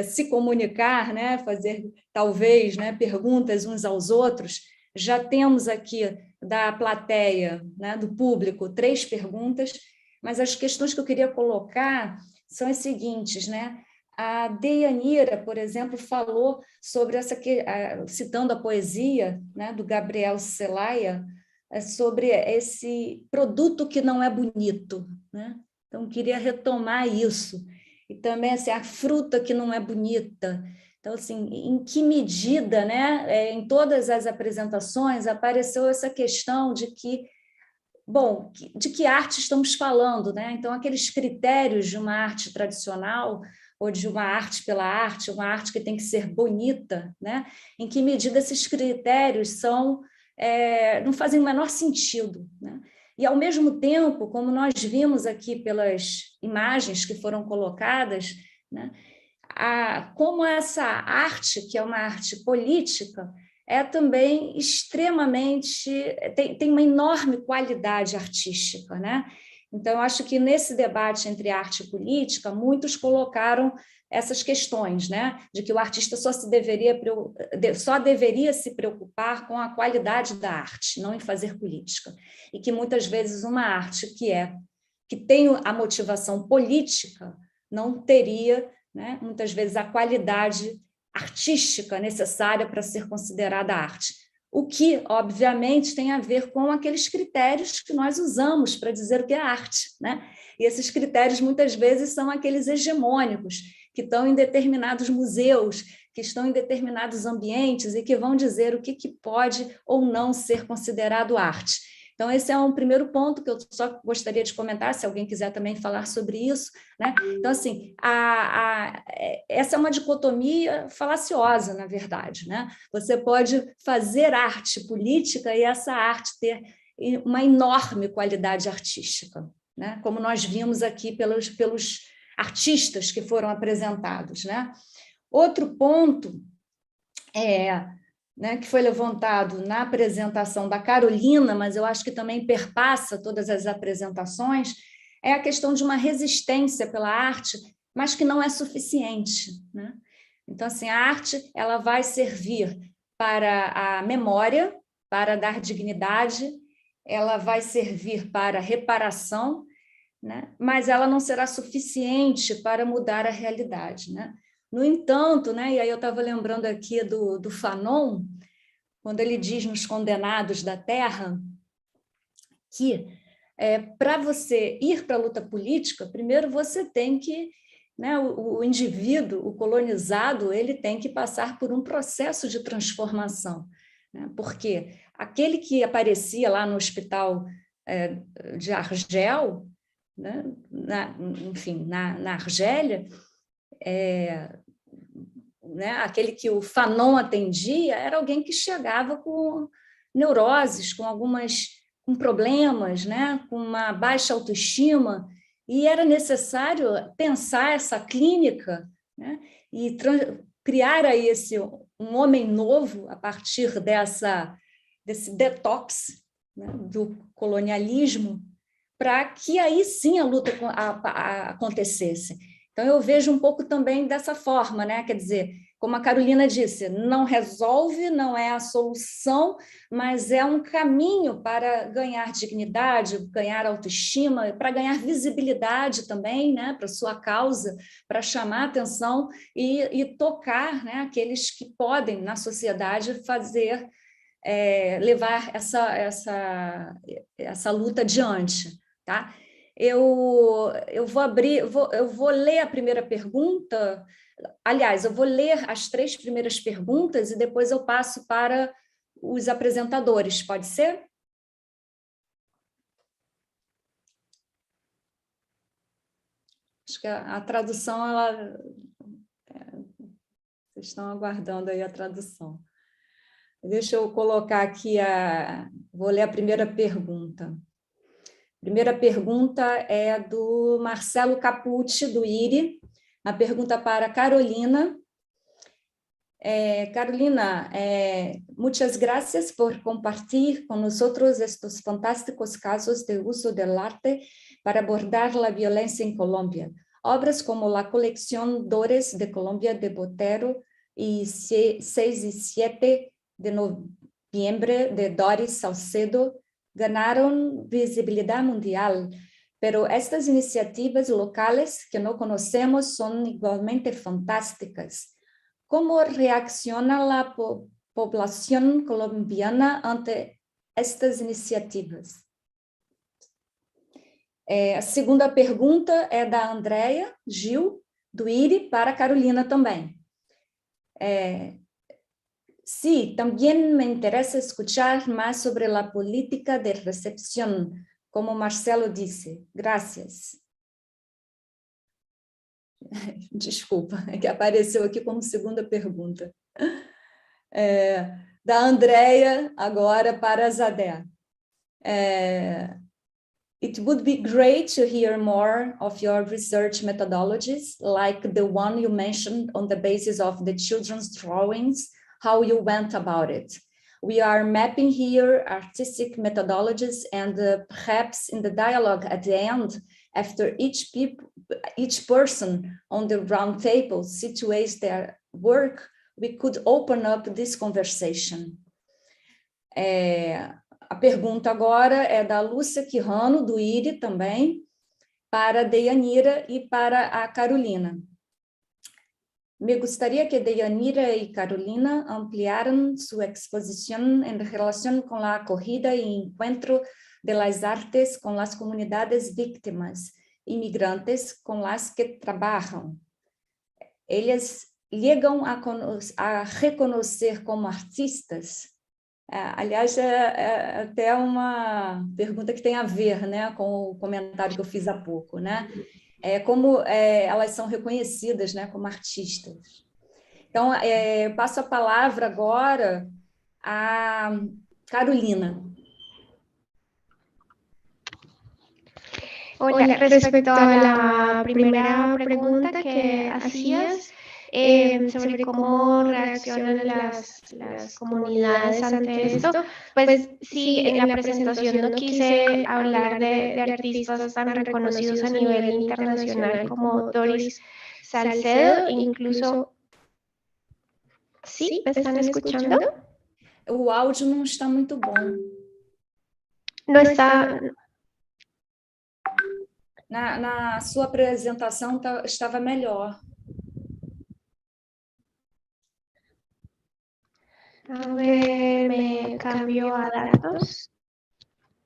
se comunicar, né? Fazer, talvez, né, perguntas uns aos outros. Já temos aqui da plateia, né, do público, 3 perguntas, mas as questões que eu queria colocar são as seguintes, né? A Deyanira, por exemplo, falou sobre citando a poesia, né, do Gabriel Celaya, sobre esse produto que não é bonito, né? Então, queria retomar isso. E também assim, a fruta que não é bonita. Então, assim, em que medida, né, em todas as apresentações, apareceu essa questão de que, bom, de que arte estamos falando, né? Então, aqueles critérios de uma arte tradicional ou de uma arte pela arte, uma arte que tem que ser bonita, né? Em que medida esses critérios não fazem o menor sentido, né? E, ao mesmo tempo, como nós vimos aqui pelas imagens que foram colocadas, né, como essa arte, que é uma arte política, é também extremamente... tem uma enorme qualidade artística, né? Então, eu acho que nesse debate entre arte e política, muitos colocaram essas questões, né? De que o artista só deveria se preocupar com a qualidade da arte, não em fazer política. E que muitas vezes uma arte que tem a motivação política não teria, né, muitas vezes, a qualidade artística necessária para ser considerada arte. O que, obviamente, tem a ver com aqueles critérios que nós usamos para dizer o que é arte, né? E esses critérios, muitas vezes, são aqueles hegemônicos, que estão em determinados museus, que estão em determinados ambientes e que vão dizer o que pode ou não ser considerado arte. Então, esse é um primeiro ponto que eu só gostaria de comentar, se alguém quiser também falar sobre isso, né? Então, assim, essa é uma dicotomia falaciosa, na verdade, né? Você pode fazer arte política e essa arte ter uma enorme qualidade artística, né? Como nós vimos aqui pelos artistas que foram apresentados, né? Outro ponto né, que foi levantado na apresentação da Carolina, mas eu acho que também perpassa todas as apresentações, é a questão de uma resistência pela arte, mas que não é suficiente, né? Então, assim, a arte ela vai servir para a memória, para dar dignidade, ela vai servir para reparação, né? Mas ela não será suficiente para mudar a realidade, né? No entanto, né, e aí eu estava lembrando aqui do Fanon, quando ele diz nos Condenados da Terra que para você ir para a luta política, primeiro você tem que, né, o indivíduo, o colonizado, ele tem que passar por um processo de transformação, né? Porque aquele que aparecia lá no hospital de Argel, né, na Argélia, né, aquele que o Fanon atendia era alguém que chegava com neuroses, com problemas, né, com uma baixa autoestima, e era necessário pensar essa clínica, né, e criar aí um homem novo a partir desse detox, né, do colonialismo, para que aí sim a luta acontecesse. Então, eu vejo um pouco também dessa forma, né? Quer dizer, como a Carolina disse, não resolve, não é a solução, mas é um caminho para ganhar dignidade, ganhar autoestima, para ganhar visibilidade também, né? Para a sua causa, para chamar atenção e tocar, né, aqueles que podem, na sociedade, levar essa luta adiante, tá? Eu vou ler a primeira pergunta. Aliás, eu vou ler as 3 primeiras perguntas e depois eu passo para os apresentadores, pode ser? Acho que a tradução, vocês estão aguardando aí a tradução. Deixa eu colocar aqui vou ler a primeira pergunta. Primeira pergunta é do Marcelo Capucci, do IRI. Uma pergunta para Carolina. Carolina, muchas gracias por compartir con nosotros estos fantásticos casos de uso del arte para abordar la violencia en Colombia. Obras como la colección Dores de Colombia de Botero y 6 y 7 de noviembre de Doris Salcedo ganaron visibilidad mundial, pero estas iniciativas locales que no conocemos son igualmente fantásticas. ¿Cómo reacciona la población colombiana ante estas iniciativas? A segunda pergunta é da Andrea Gil, do IRI, para Carolina também. Sí, también me interesa escuchar más sobre la política de recepción, como Marcelo dice. Gracias. Desculpa, é que apareceu aqui como segunda pergunta. Da Andrea, agora para Azadeh. It would be great to hear more of your research methodologies, like the one you mentioned on the basis of the children's drawings, how you went about it. We are mapping here artistic methodologies, and perhaps in the dialogue at the end, after each person on the round table situates their work, we could open up this conversation. A pergunta agora é da Lúcia Quirrano, do IRI também, para a Deyanira e para a Carolina. Me gustaría que Deyanira y Carolina ampliaran su exposición en relación con la acogida y encuentro de las artes con las comunidades víctimas, inmigrantes con las que trabajan. Ellas llegan a reconocer como artistas. Aliás, é até uma pergunta que tem a ver, né, com o comentário que eu fiz há pouco, né? Como elas são reconhecidas, né, como artistas. Então, eu passo a palavra agora a Carolina. Hola, respecto a la primera pregunta que hacías, sobre cómo reaccionan las comunidades ante esto, pues sí, en la presentación no quise hablar de artistas tan reconocidos a nivel internacional como Doris Salcedo, incluso... ¿Sí? ¿Me están escuchando? O áudio não está muito bom. No está... Na sua apresentação estava melhor. A ver, me cambio a datos.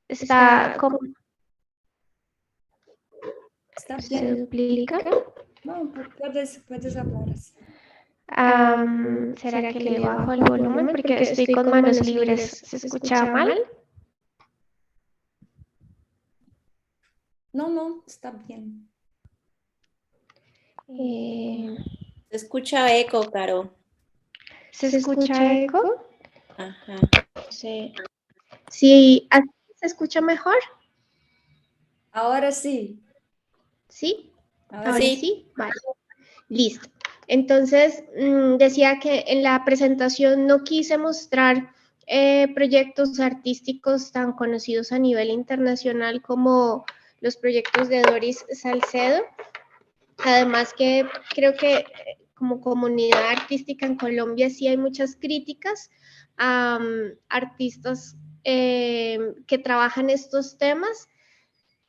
Está como... Está ¿Se bien. duplica? Não, puedes hablar así. ¿Será que le bajo el volumen? Porque estoy con manos libres. ¿Se escucha mal? No, está bien. Se escucha eco, Caro. ¿Se escucha eco? Ajá. Sí. Sí, ¿así se escucha mejor? Ahora sí. ¿Sí? Ahora sí. Vale. Listo. Entonces, decía que en la presentación no quise mostrar proyectos artísticos tan conocidos a nivel internacional como los proyectos de Doris Salcedo. Además que creo que como comunidad artística en Colombia sí hay muchas críticas a artistas que trabajan estos temas,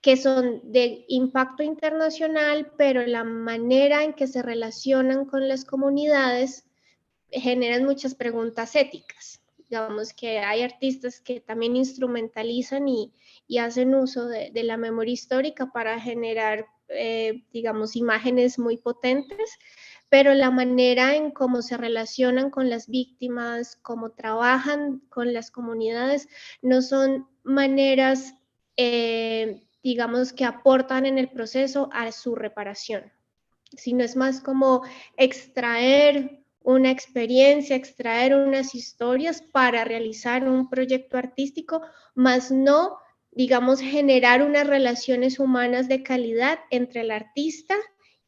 que son de impacto internacional, pero la manera en que se relacionan con las comunidades generan muchas preguntas éticas. Digamos que hay artistas que también instrumentalizan y hacen uso de la memoria histórica para generar, digamos, imágenes muy potentes, pero la manera en cómo se relacionan con las víctimas, cómo trabajan con las comunidades, no son maneras digamos, que aportan en el proceso a su reparación, sino es más como extraer una experiencia, extraer unas historias para realizar un proyecto artístico, más no digamos, generar unas relaciones humanas de calidad entre el artista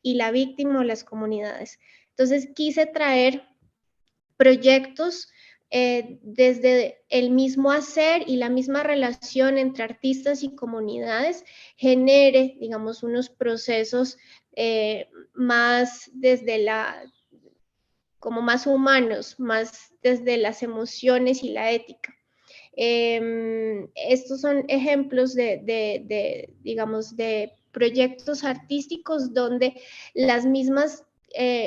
y la víctima o las comunidades. Entonces quise traer proyectos desde el mismo hacer y la misma relación entre artistas y comunidades genere, digamos, unos procesos más desde como más humanos, más desde las emociones y la ética. Estos son ejemplos digamos, de proyectos artísticos donde las mismas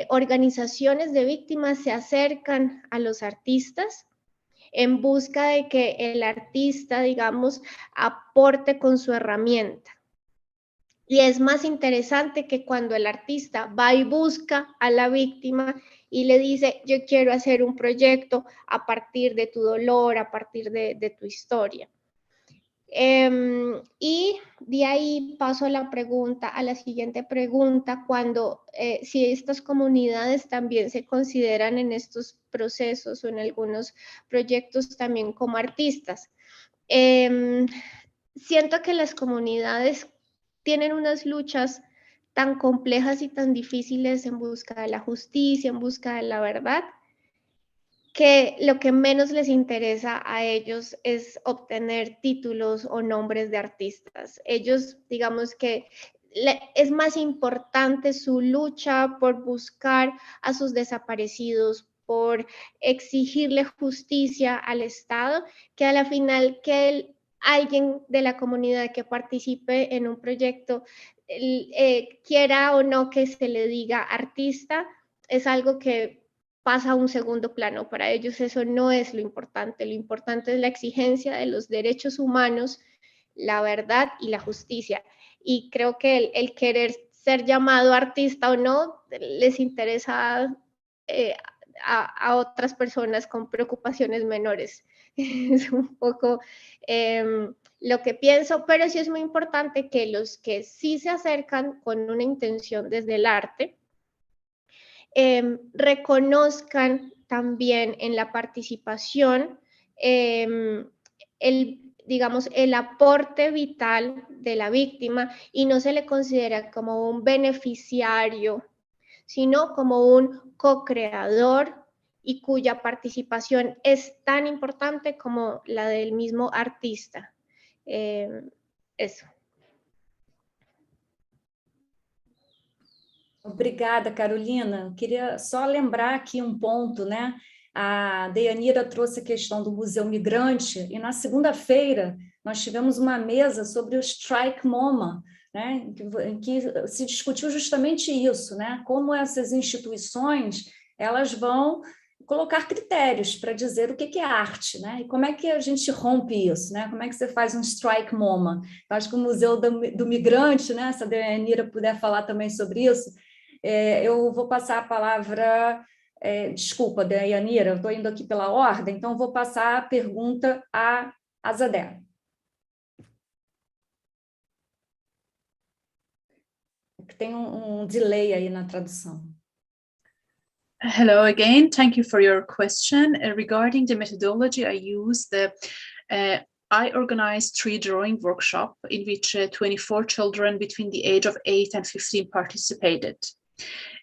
organizaciones de víctimas se acercan a los artistas en busca de que el artista, digamos, aporte con su herramienta. Y es más interesante que cuando el artista va y busca a la víctima y le dice, yo quiero hacer un proyecto a partir de tu dolor, a partir de tu historia. Y de ahí paso a la siguiente pregunta, cuando si estas comunidades también se consideran en estos procesos o en algunos proyectos también como artistas. Siento que las comunidades tienen unas luchas tan complejas y tan difíciles en busca de la justicia, en busca de la verdad, que lo que menos les interesa a ellos es obtener títulos o nombres de artistas. Ellos, digamos que es más importante su lucha por buscar a sus desaparecidos, por exigirle justicia al Estado, que a la final que alguien de la comunidad que participe en un proyecto quiera o no que se le diga artista, es algo que pasa a un segundo plano. Para ellos eso no es lo importante es la exigencia de los derechos humanos, la verdad y la justicia. Y creo que el querer ser llamado artista o no les interesa a otras personas con preocupaciones menores. Es un poco lo que pienso, pero sí es muy importante que los que sí se acercan con una intención desde el arte, reconozcan también en la participación digamos, el aporte vital de la víctima y no se le considera como un beneficiario, sino como un co-creador y cuya participación es tan importante como la del mismo artista. Eso. Obrigada, Carolina. Queria só lembrar aqui um ponto, né? A Deyanira trouxe a questão do Museu Migrante, e na segunda-feira nós tivemos uma mesa sobre o strike MoMA, né? Em que se discutiu justamente isso, né? Como essas instituições elas vão colocar critérios para dizer o que é arte, né? E como é que a gente rompe isso, né? Como é que você faz um strike MoMA? Eu acho que o Museu do Migrante, né? Se a Deyanira puder falar também sobre isso. Eu vou passar a palavra, desculpa, Deyanira, eu estou indo aqui pela ordem, então vou passar a pergunta a Azadeh. Tem delay aí na tradução. Hello again, thank you for your question. Regarding the methodology I use, I organized 3 drawing workshops in which 24 children between the age of 8 and 15 participated.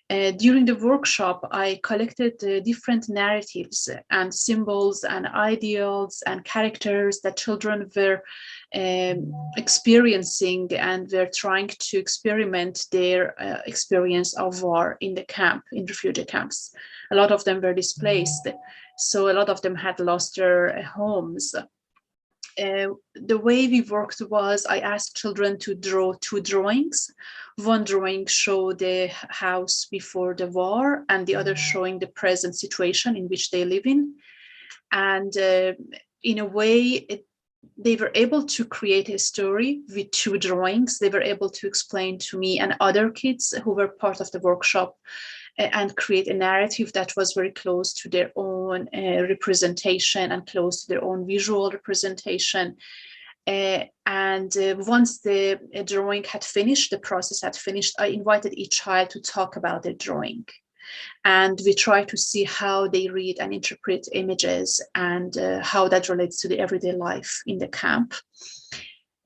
During the workshop, I collected different narratives and symbols and ideals and characters that children were experiencing and were trying to experiment their experience of war in the camp, in refugee camps. A lot of them were displaced, so a lot of them had lost their homes. The way we worked was I asked children to draw 2 drawings. One drawing showed the house before the war and the other showing the present situation in which they live in. And in a way, they were able to create a story with 2 drawings. They were able to explain to me and other kids who were part of the workshop and create a narrative that was very close to their own representation and close to their own visual representation. And once the drawing had finished, the process had finished, I invited each child to talk about their drawing. And we try to see how they read and interpret images and how that relates to the everyday life in the camp.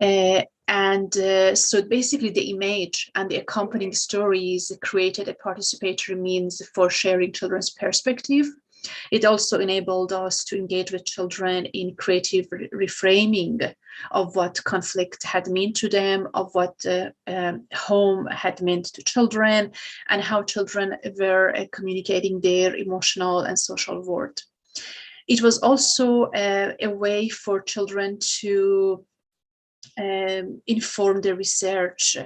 So basically the image and the accompanying stories created a participatory means for sharing children's perspective. It also enabled us to engage with children in creative reframing of what conflict had meant to them, of what home had meant to children, and how children were communicating their emotional and social world. It was also a way for children to inform their research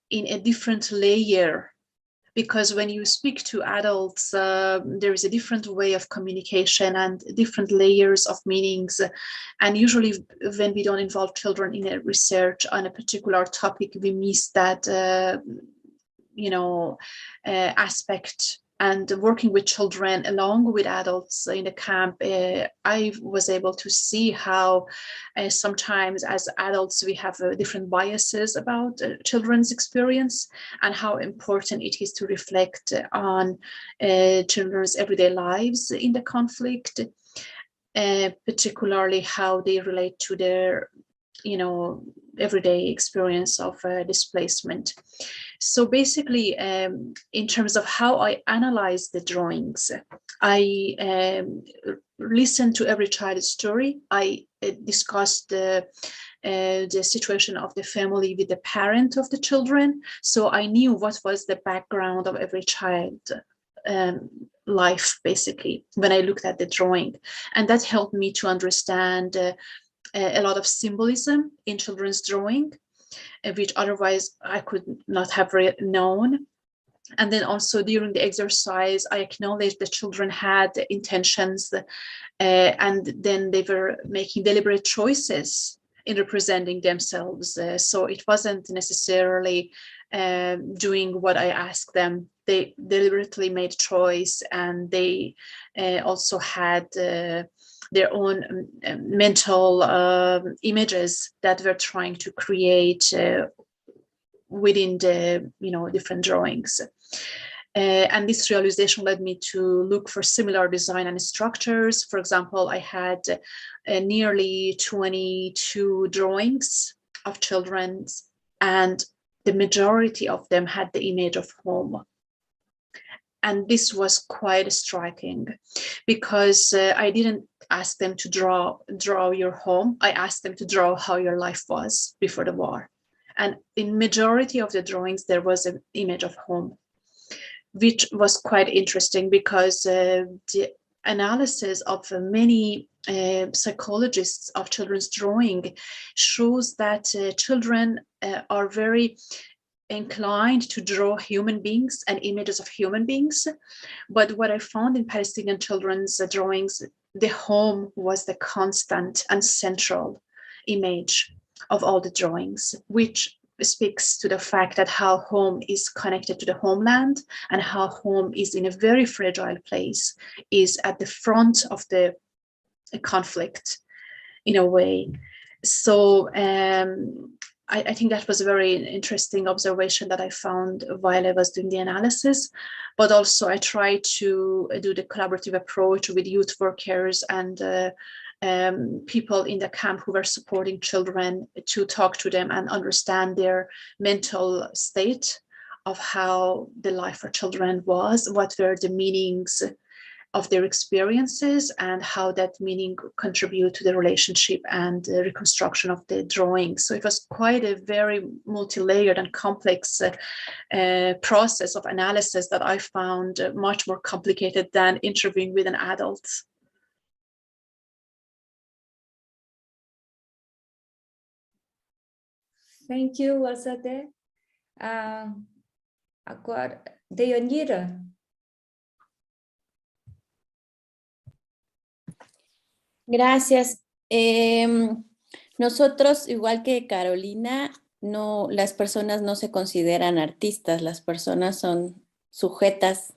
in a different layer, because when you speak to adults, there is a different way of communication and different layers of meanings. And usually when we don't involve children in a research on a particular topic, we miss that aspect. And working with children along with adults in the camp, I was able to see how sometimes as adults we have different biases about children's experience, and how important it is to reflect on children's everyday lives in the conflict, particularly how they relate to their everyday experience of displacement. So basically, in terms of how I analyze the drawings, I listened to every child's story. I discussed the situation of the family with the parent of the children. So I knew what was the background of every child life, basically, when I looked at the drawing. And that helped me to understand a lot of symbolism in children's drawing, which otherwise I could not have known. And then also during the exercise, I acknowledged the children had intentions, and then they were making deliberate choices in representing themselves. So it wasn't necessarily doing what I asked them. They deliberately made choice, and they also had their own mental images that we're trying to create within the different drawings. And this realization led me to look for similar design and structures. For example, I had nearly 22 drawings of children, and the majority of them had the image of home. And this was quite striking, because I didn't ask them to draw your home. I asked them to draw how your life was before the war. And in majority of the drawings, there was an image of home, which was quite interesting, because the analysis of many psychologists of children's drawing shows that children are very inclined to draw human beings and images of human beings. But what I found in Palestinian children's drawings, the home was the constant and central image of all the drawings, which speaks to the fact that how home is connected to the homeland, and how home is in a very fragile place, is at the front of the conflict in a way. So I think that was a very interesting observation that I found while I was doing the analysis. But also I tried to do the collaborative approach with youth workers and people in the camp who were supporting children, to talk to them and understand their mental state of how the life for children was, what were the meanings of their experiences, and how that meaning contribute to the relationship and reconstruction of the drawing. So it was quite a very multi-layered and complex process of analysis that I found much more complicated than interviewing with an adult. Thank you, Azadeh. Agora, Deyanira. Gracias. Nosotros, igual que Carolina, las personas no se consideran artistas, las personas son sujetas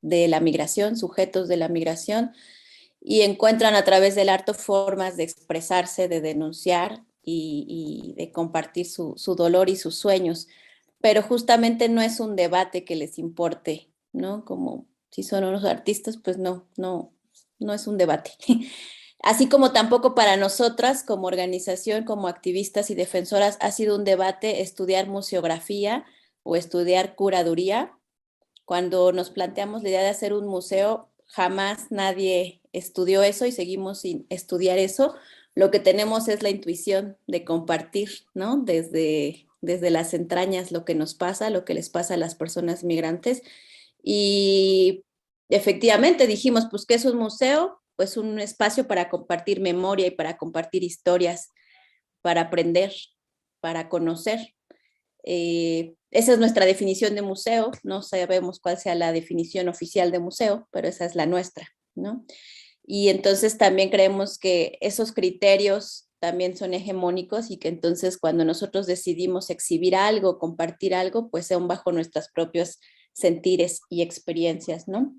de la migración, sujetos de la migración, y encuentran a través del arte formas de expresarse, de denunciar y de compartir su dolor y sus sueños. Pero justamente no es un debate que les importe, ¿no? Como si son unos artistas, pues no es un debate. Así como tampoco para nosotras como organización, como activistas y defensoras, ha sido un debate estudiar museografía o estudiar curaduría. Cuando nos planteamos la idea de hacer un museo, jamás nadie estudió eso y seguimos sin estudiar eso. Lo que tenemos es la intuición de compartir, ¿no? Desde las entrañas lo que nos pasa, lo que les pasa a las personas migrantes. Y efectivamente dijimos, pues, ¿qué es un museo? Pues un espacio para compartir memoria y para compartir historias, para aprender, para conocer. Esa es nuestra definición de museo. No sabemos cuál sea la definición oficial de museo, pero esa es la nuestra, ¿no? Y entonces también creemos que esos criterios también son hegemónicos y que entonces cuando nosotros decidimos exhibir algo, compartir algo, pues son bajo nuestros propios sentires y experiencias, ¿no?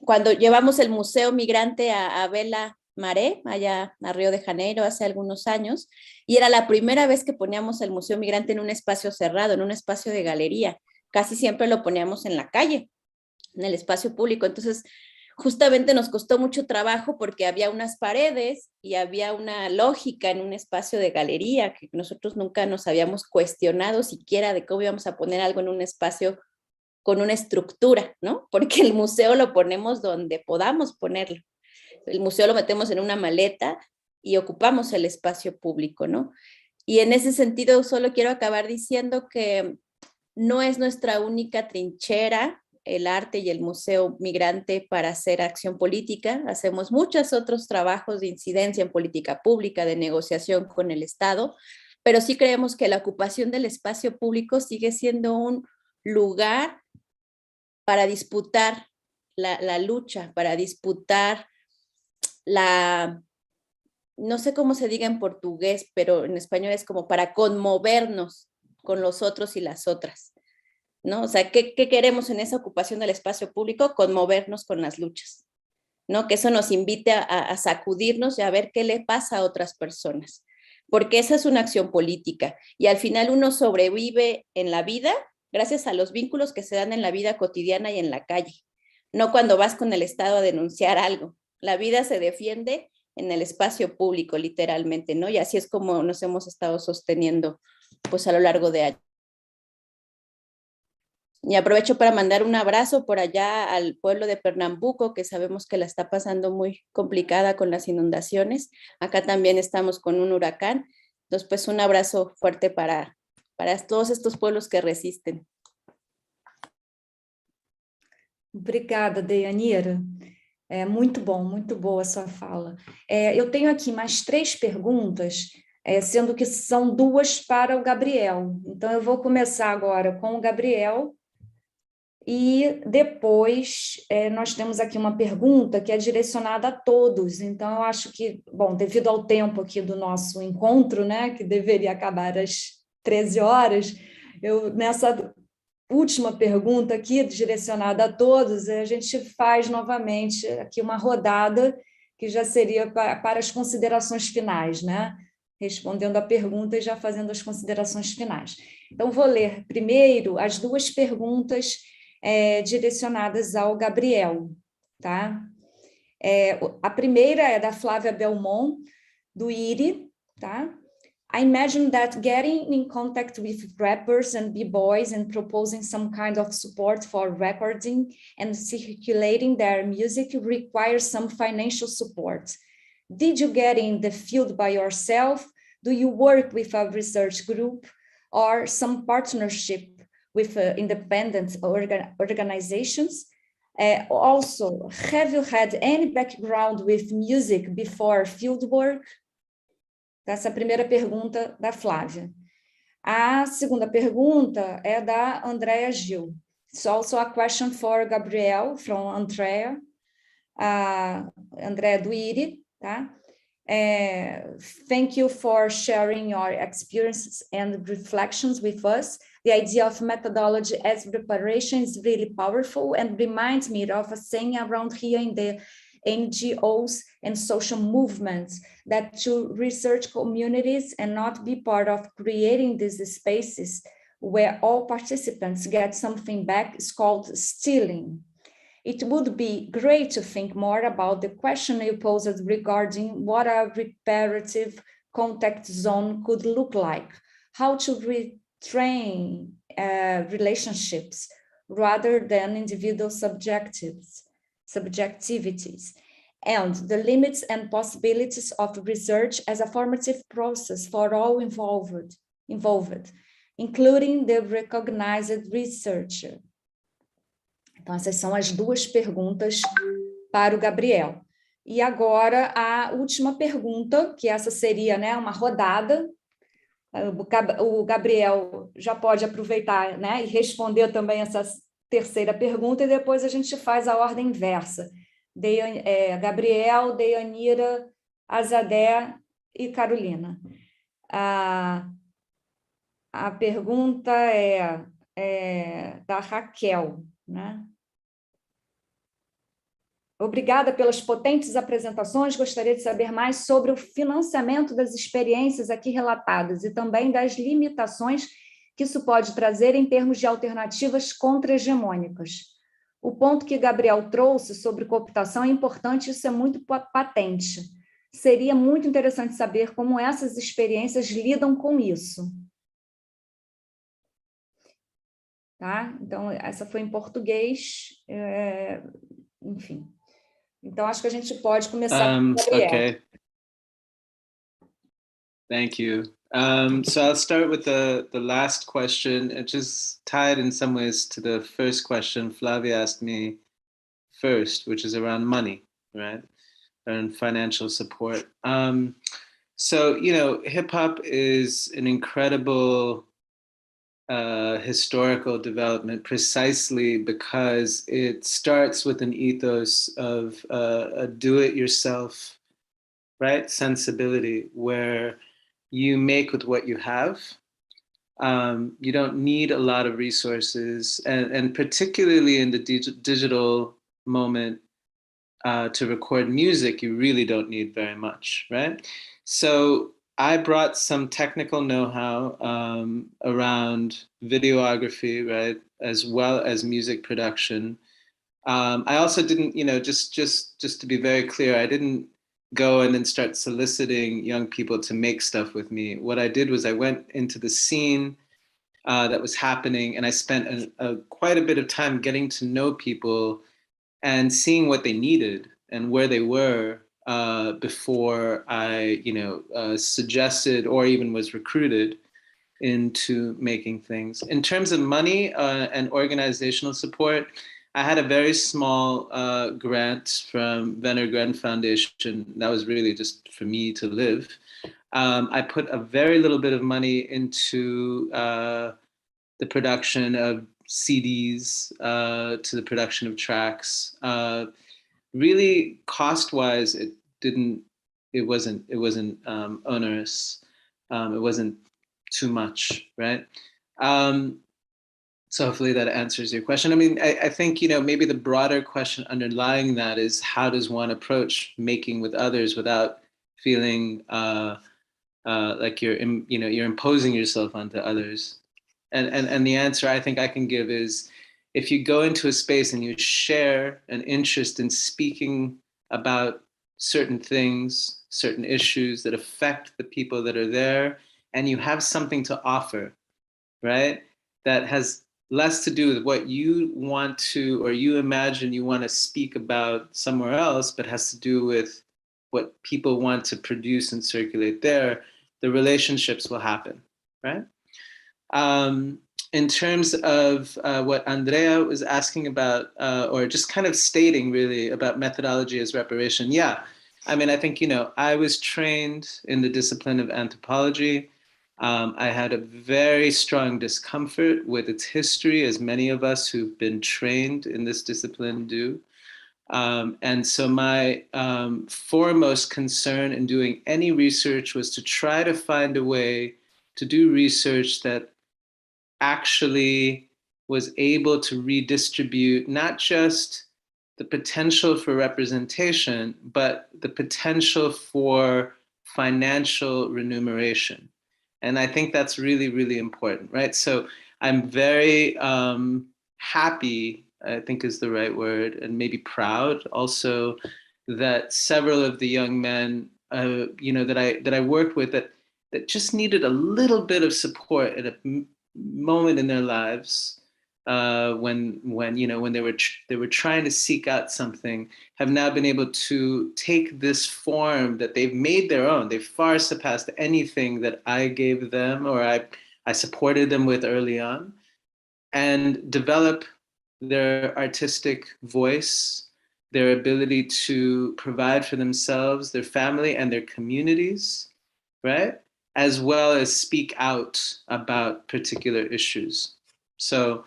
Cuando llevamos el Museo Migrante a Vela Maré, allá a Río de Janeiro, hace algunos años, y era la primera vez que poníamos el Museo Migrante en un espacio cerrado, en un espacio de galería. Casi siempre lo poníamos en la calle, en el espacio público. Entonces, justamente nos costó mucho trabajo porque había unas paredes y había una lógica en un espacio de galería que nosotros nunca nos habíamos cuestionado siquiera de cómo íbamos a poner algo en un espacio con una estructura, ¿no? Porque el museo lo ponemos donde podamos ponerlo. El museo lo metemos en una maleta y ocupamos el espacio público, ¿no? Y en ese sentido solo quiero acabar diciendo que no es nuestra única trinchera el arte y el Museo Migrante para hacer acción política. Hacemos muchos otros trabajos de incidencia en política pública, de negociación con el Estado, pero sí creemos que la ocupación del espacio público sigue siendo un lugar para disputar la lucha, para disputar no sé cómo se diga en portugués, pero en español es como para conmovernos con los otros y las otras, ¿no? O sea, ¿qué queremos en esa ocupación del espacio público? Conmovernos con las luchas, ¿no? Que eso nos invite a sacudirnos y a ver qué le pasa a otras personas, porque esa es una acción política y al final uno sobrevive en la vida gracias a los vínculos que se dan en la vida cotidiana y en la calle, no cuando vas con el Estado a denunciar algo. La vida se defiende en el espacio público, literalmente, ¿no? Y así es como nos hemos estado sosteniendo, pues, a lo largo de años. Y aprovecho para mandar un abrazo por allá al pueblo de Pernambuco, que sabemos que la está pasando muy complicada con las inundaciones. Acá también estamos con un huracán. Entonces, pues, un abrazo fuerte para todos estos pueblos que resisten. Obrigada, Deyanira. Muito boa a sua fala. Eu tenho aqui mais 3 perguntas, sendo que são 2 para o Gabriel. Então, eu vou começar agora com o Gabriel e depois nós temos aqui uma pergunta que é direcionada a todos. Então, eu acho que, bom, devido ao tempo aqui do nosso encontro, né, que deveria acabar às 13 horas, nessa última pergunta aqui, direcionada a todos, a gente faz novamente aqui uma rodada que já seria para as considerações finais, né? Respondendo a pergunta e já fazendo as considerações finais. Então, vou ler primeiro as 2 perguntas direcionadas ao Gabriel, tá? A primeira é da Flavia Belmont, do IRI, tá? I imagine that getting in contact with rappers and b-boys and proposing some kind of support for recording and circulating their music requires some financial support. Did you get in the field by yourself? Do you work with a research group or some partnership with independent organizations? Also, have you had any background with music before fieldwork? Essa é a primeira pergunta da Flávia. A segunda pergunta é da Andrea Gil. It's also a question for Gabriel, from Andrea. Andrea do IRI, tá? Thank you for sharing your experiences and reflections with us. The idea of methodology as reparation is really powerful and reminds me of a saying around here in the NGOs and social movements that to research communities and not be part of creating these spaces where all participants get something back is called stealing. It would be great to think more about the question you posed regarding what a reparative contact zone could look like, how to retrain relationships rather than individual subjectivities, and the limits and possibilities of research as a formative process for all involved, including the recognized researcher. Então, essas são as duas perguntas para o Gabriel. E agora, a última pergunta, que essa seria, né, uma rodada. O Gabriel já pode aproveitar, né, e responder também essa terceira pergunta, e depois a gente faz a ordem inversa. Gabriel, Deyanira, Azadeh e Carolina. A pergunta é da Raquel, né? Obrigada pelas potentes apresentações. Gostaria de saber mais sobre o financiamento das experiências aqui relatadas e também das limitações que isso pode trazer em termos de alternativas contra-hegemônicas. O ponto que Gabriel trouxe sobre cooptação é importante, isso é muito patente. Seria muito interessante saber como essas experiências lidam com isso. Tá? Então, essa foi em português, enfim. Então, acho que a gente pode começar com o Gabriel. Okay. Thank you. So I'll start with the last question. It just tied in some ways to the first question Flavia asked me first, which is around money, right? And financial support. So, you know, hip hop is an incredible historical development precisely because it starts with an ethos of a do-it-yourself, right, sensibility where you make with what you have. You don't need a lot of resources, and particularly in the digital moment to record music, you really don't need very much, right? So I brought some technical know-how around videography, right, as well as music production. I also didn't, you know, just to be very clear, I didn't go and then start soliciting young people to make stuff with me. What I did was I went into the scene that was happening, and I spent quite a bit of time getting to know people and seeing what they needed and where they were before I, you know, suggested or even was recruited into making things. In terms of money and organizational support, I had a very small grant from Venner Grant Foundation. That was really just for me to live. I put a very little bit of money into the production of CDs, to the production of tracks. Really, cost-wise, it wasn't onerous. It wasn't too much, right? So hopefully that answers your question. I mean, I think, you know, maybe the broader question underlying that is how does one approach making with others without feeling like you're imposing yourself onto others? And the answer I think I can give is, if you go into a space and you share an interest in speaking about certain things, certain issues that affect the people that are there, and you have something to offer, right, that has less to do with what you want to, or you imagine you want to speak about somewhere else, but has to do with what people want to produce and circulate there, the relationships will happen, right? In terms of what Andrea was asking about, or just kind of stating really about methodology as reparation, yeah. I mean, I think, you know, I was trained in the discipline of anthropology. I had a very strong discomfort with its history, as many of us who've been trained in this discipline do. And so my foremost concern in doing any research was to try to find a way to do research that actually was able to redistribute not just the potential for representation, but the potential for financial remuneration. And I think that's really, really important, right? So I'm very happy I think is the right word, and maybe proud also that several of the young men, that I worked with that just needed a little bit of support at a moment in their lives when they were trying to seek out something, have now been able to take this form that they've made their own. They've far surpassed anything that I gave them or I supported them with early on, and develop their artistic voice, their ability to provide for themselves, their family, and their communities, right? As well as speak out about particular issues. So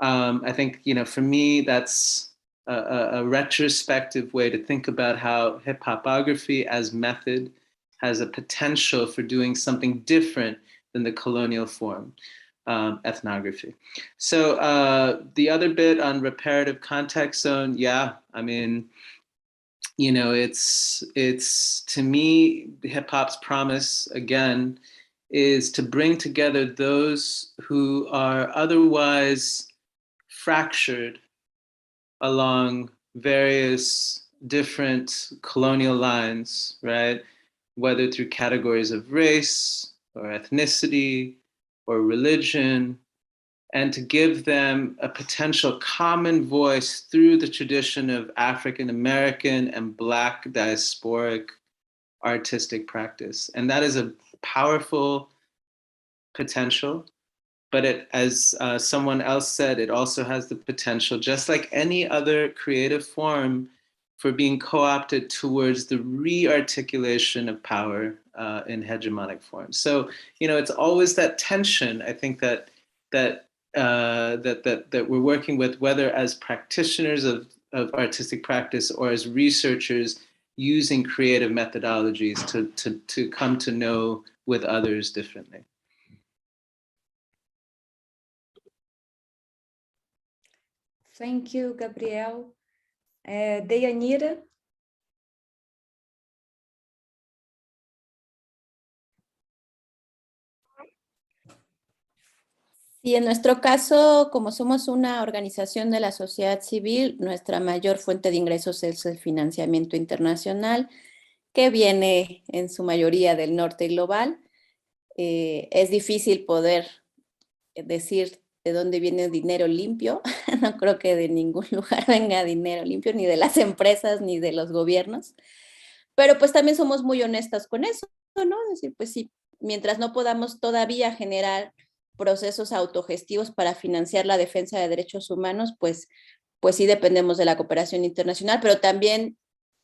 I think, for me, that's a retrospective way to think about how hip-hopography as method has a potential for doing something different than the colonial form, ethnography. So the other bit on reparative context zone, it's to me, hip hop's promise again is to bring together those who are otherwise fractured along various different colonial lines, right? Whether through categories of race or ethnicity or religion, and to give them a potential common voice through the tradition of African American and Black diasporic artistic practice. And that is a powerful potential, but as someone else said, it also has the potential, just like any other creative form, for being co-opted towards the re-articulation of power in hegemonic forms. So, it's always that tension, I think, that we're working with, whether as practitioners of artistic practice or as researchers using creative methodologies to come to know with others differently. Thank you, Gabriel. Deyanira? Sí, en nuestro caso, como somos una organización de la sociedad civil, nuestra mayor fuente de ingresos es el financiamiento internacional, que viene en su mayoría del norte global. Es difícil poder decir de dónde viene el dinero limpio. No creo que de ningún lugar venga dinero limpio, ni de las empresas, ni de los gobiernos. Pero pues también somos muy honestas con eso, ¿no? Es decir, pues sí, mientras no podamos todavía generar procesos autogestivos para financiar la defensa de derechos humanos, pues sí dependemos de la cooperación internacional, pero también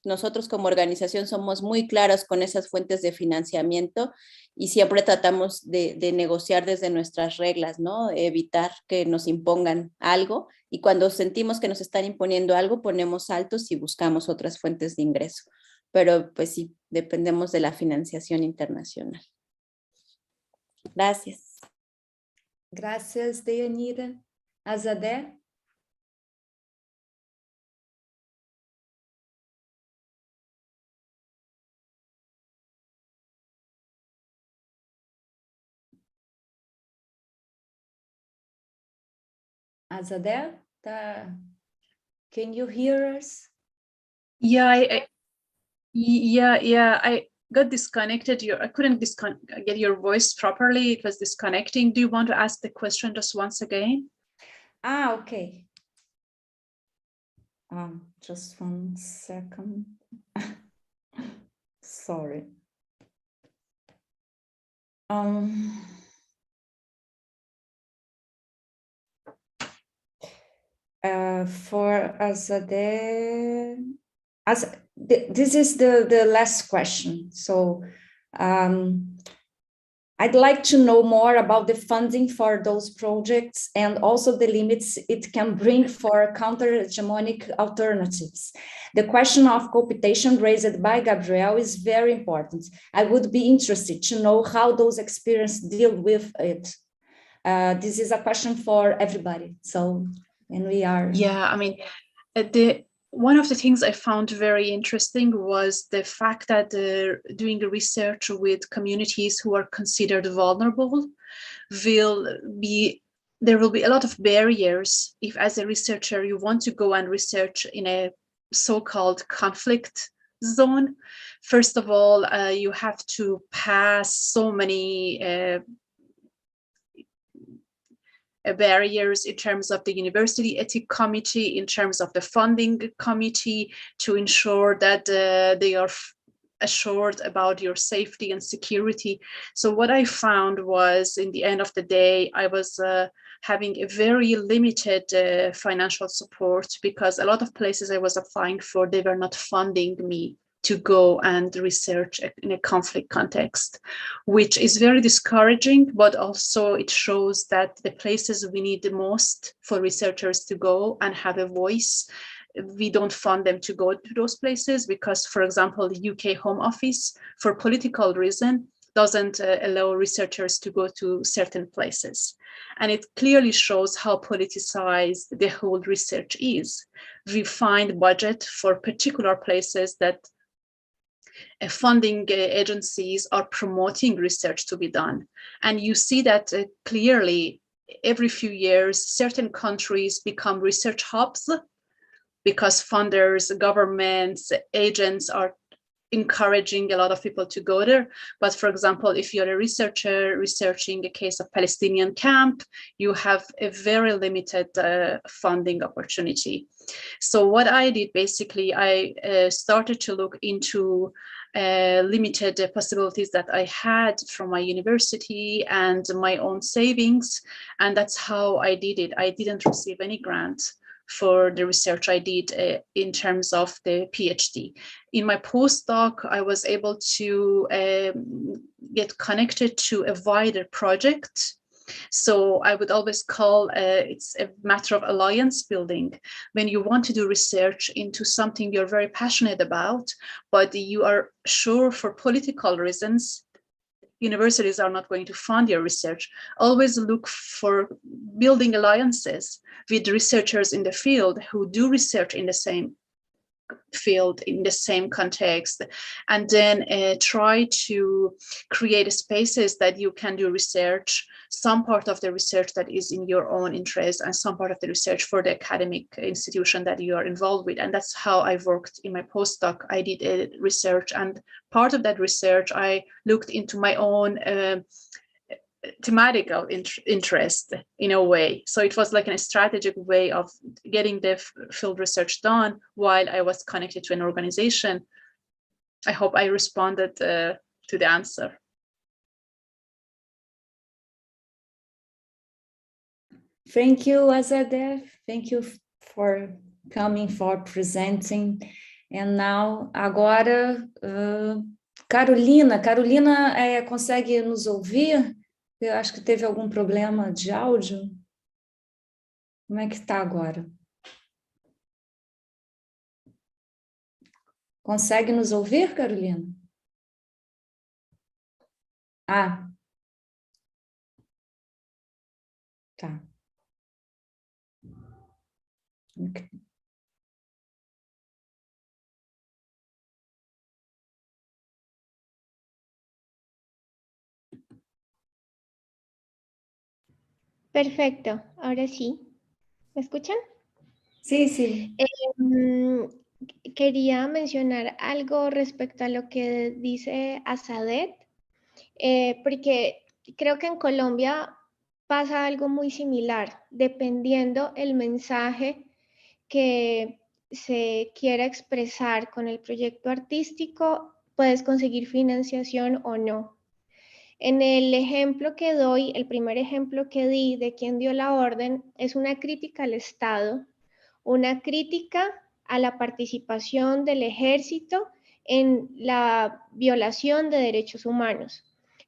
nosotros como organización somos muy claros con esas fuentes de financiamiento y siempre tratamos de negociar desde nuestras reglas, ¿no? Evitar que nos impongan algo, y cuando sentimos que nos están imponiendo algo, ponemos altos y buscamos otras fuentes de ingreso. Pero pues sí, dependemos de la financiación internacional. Gracias. Gracias, Deyanira. Azadeh? Azadeh, can you hear us? Yeah, I got disconnected. I couldn't get your voice properly. It was disconnecting. Do you want to ask the question just once again? Okay. Just 1 second. Sorry. For Azadeh, this is the last question. So I'd like to know more about the funding for those projects and also the limits it can bring for counter-hegemonic alternatives. The question of cooptation raised by Gabriel is very important. I would be interested to know how those experiences deal with it. This is a question for everybody. So, and we are... Yeah, I mean, one of the things I found very interesting was the fact that doing research with communities who are considered vulnerable will be there will be a lot of barriers if, as a researcher, you want to go and research in a so-called conflict zone. First of all, you have to pass so many barriers in terms of the university ethics committee, in terms of the funding committee, to ensure that they are assured about your safety and security. So what I found was, in the end of the day, I was having a very limited financial support, because a lot of places I was applying for, they were not funding me to go and research in a conflict context, which is very discouraging, but also it shows that the places we need the most for researchers to go and have a voice, we don't fund them to go to those places, because, for example, the UK Home Office, for political reason, doesn't allow researchers to go to certain places. And it clearly shows how politicized the whole research is. We find budget for particular places that funding agencies are promoting research to be done. And you see that clearly every few years, certain countries become research hubs because funders, governments, agents are encouraging a lot of people to go there. But for example, if you're a researcher researching a case of Palestinian camp, you have a very limited funding opportunity. So what I did, basically, I started to look into limited possibilities that I had from my university and my own savings. And that's how I did it. I didn't receive any grant for the research I did in terms of the PhD. In my postdoc, I was able to get connected to a wider project. So I would always call it's a matter of alliance building. When you want to do research into something you're very passionate about, but you are sure for political reasons, universities are not going to fund your research. Always look for building alliances with researchers in the field who do research in the same field, in the same context, and then try to create spaces that you can do research, some part of the research that is in your own interest and some part of the research for the academic institution that you are involved with. And that's how I worked in my postdoc. I did research, and part of that research, I looked into my own thematical interest in a way. So it was like a strategic way of getting the field research done while I was connected to an organization. I hope I responded to the answer. Thank you, Azadeh. Thank you for coming, for presenting. And now, agora, Carolina. Carolina, consegue nos ouvir? Eu acho que teve algum problema de áudio. Como é que está agora? Consegue nos ouvir, Carolina? Ah. Tá. Okay. Perfecto, ahora sí. ¿Me escuchan? Sí, sí. Quería mencionar algo respecto a lo que dice Azadeh, porque creo que en Colombia pasa algo muy similar, dependiendo el mensaje que se quiera expresar con el proyecto artístico, puedes conseguir financiación o no. En el ejemplo que doy, el primer ejemplo que di de quién dio la orden, es una crítica al Estado, una crítica a la participación del ejército en la violación de derechos humanos.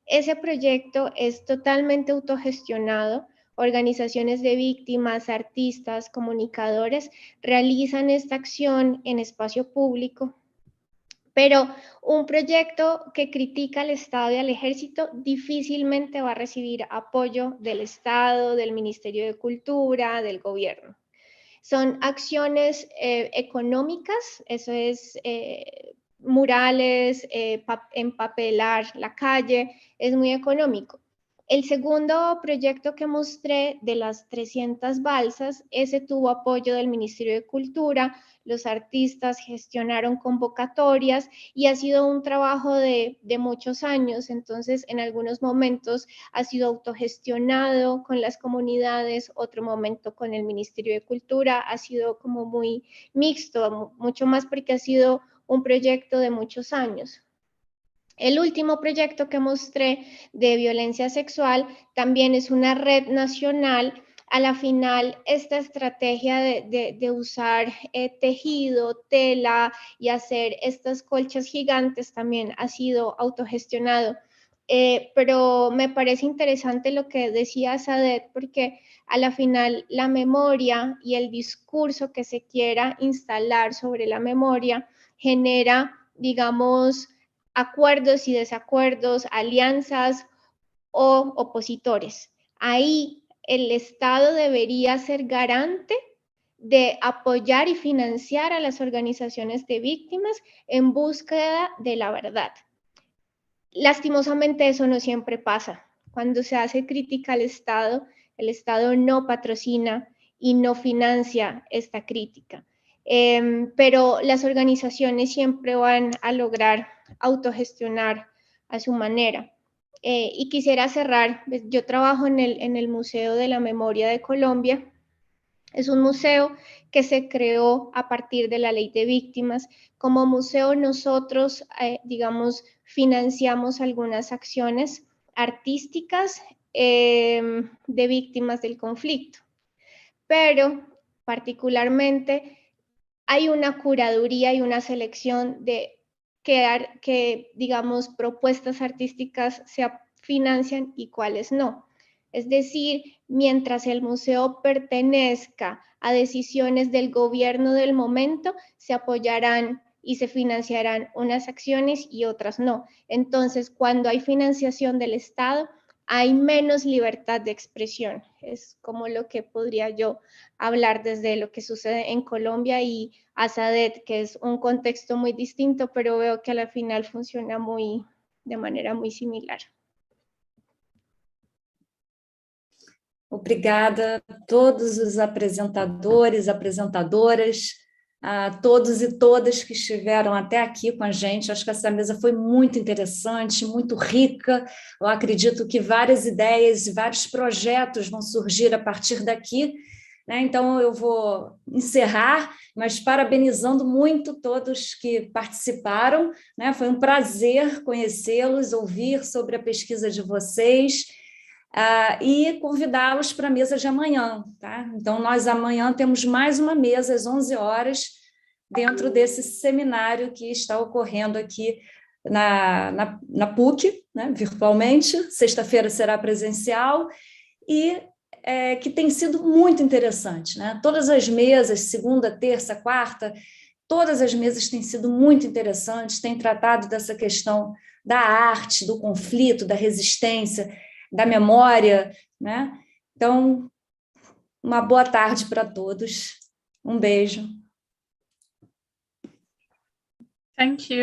Ese proyecto es totalmente autogestionado. Organizaciones de víctimas, artistas, comunicadores realizan esta acción en espacio público. Pero un proyecto que critica al Estado y al ejército difícilmente va a recibir apoyo del Estado, del Ministerio de Cultura, del gobierno. Son acciones económicas, eso es murales, empapelar la calle, es muy económico. El segundo proyecto que mostré de las 300 balsas, ese tuvo apoyo del Ministerio de Cultura, los artistas gestionaron convocatorias y ha sido un trabajo de muchos años, entonces en algunos momentos ha sido autogestionado con las comunidades, otro momento con el Ministerio de Cultura, ha sido como muy mixto, mucho más porque ha sido un proyecto de muchos años. El último proyecto que mostré de violencia sexual también es una red nacional. A la final, esta estrategia de usar tejido, tela y hacer estas colchas gigantes también ha sido autogestionado. Pero me parece interesante lo que decía Azadeh, porque a la final la memoria y el discurso que se quiera instalar sobre la memoria genera, digamos, acuerdos y desacuerdos, alianzas o opositores. Ahí el Estado debería ser garante de apoyar y financiar a las organizaciones de víctimas en búsqueda de la verdad. Lastimosamente eso no siempre pasa. Cuando se hace crítica al Estado, el Estado no patrocina y no financia esta crítica. Pero las organizaciones siempre van a lograr autogestionar a su manera. Y quisiera cerrar, yo trabajo en el Museo de la Memoria de Colombia. Es un museo que se creó a partir de la Ley de Víctimas. Como museo nosotros, digamos, financiamos algunas acciones artísticas de víctimas del conflicto. Pero particularmente hay una curaduría y una selección de que digamos, propuestas artísticas se financian y cuáles no. Es decir, mientras el museo pertenezca a decisiones del gobierno del momento, se apoyarán y se financiarán unas acciones y otras no. Entonces, cuando hay financiación del Estado, hay menos libertad de expresión. Es como lo que podría yo hablar desde lo que sucede en Colombia y Azadeh, que es un contexto muy distinto, pero veo que a la final funciona de manera muy similar. Obrigada a todos os apresentadores, apresentadoras, a todos e todas que estiveram até aqui com a gente. Acho que essa mesa foi muito interessante, muito rica. Eu acredito que várias ideias e vários projetos vão surgir a partir daqui, né? Então, eu vou encerrar, mas parabenizando muito todos que participaram, né? Foi um prazer conhecê-los, ouvir sobre a pesquisa de vocês, e convidá-los para a mesa de amanhã. Tá? Então, nós amanhã temos mais uma mesa às 11 horas, dentro desse seminário que está ocorrendo aqui na PUC, né, virtualmente. Sexta-feira será presencial e que tem sido muito interessante. Né? Todas as mesas, segunda, terça, quarta, todas as mesas têm sido muito interessantes, têm tratado dessa questão da arte, do conflito, da resistência, da memória, né? Então, uma boa tarde para todos. Um beijo. Thank you.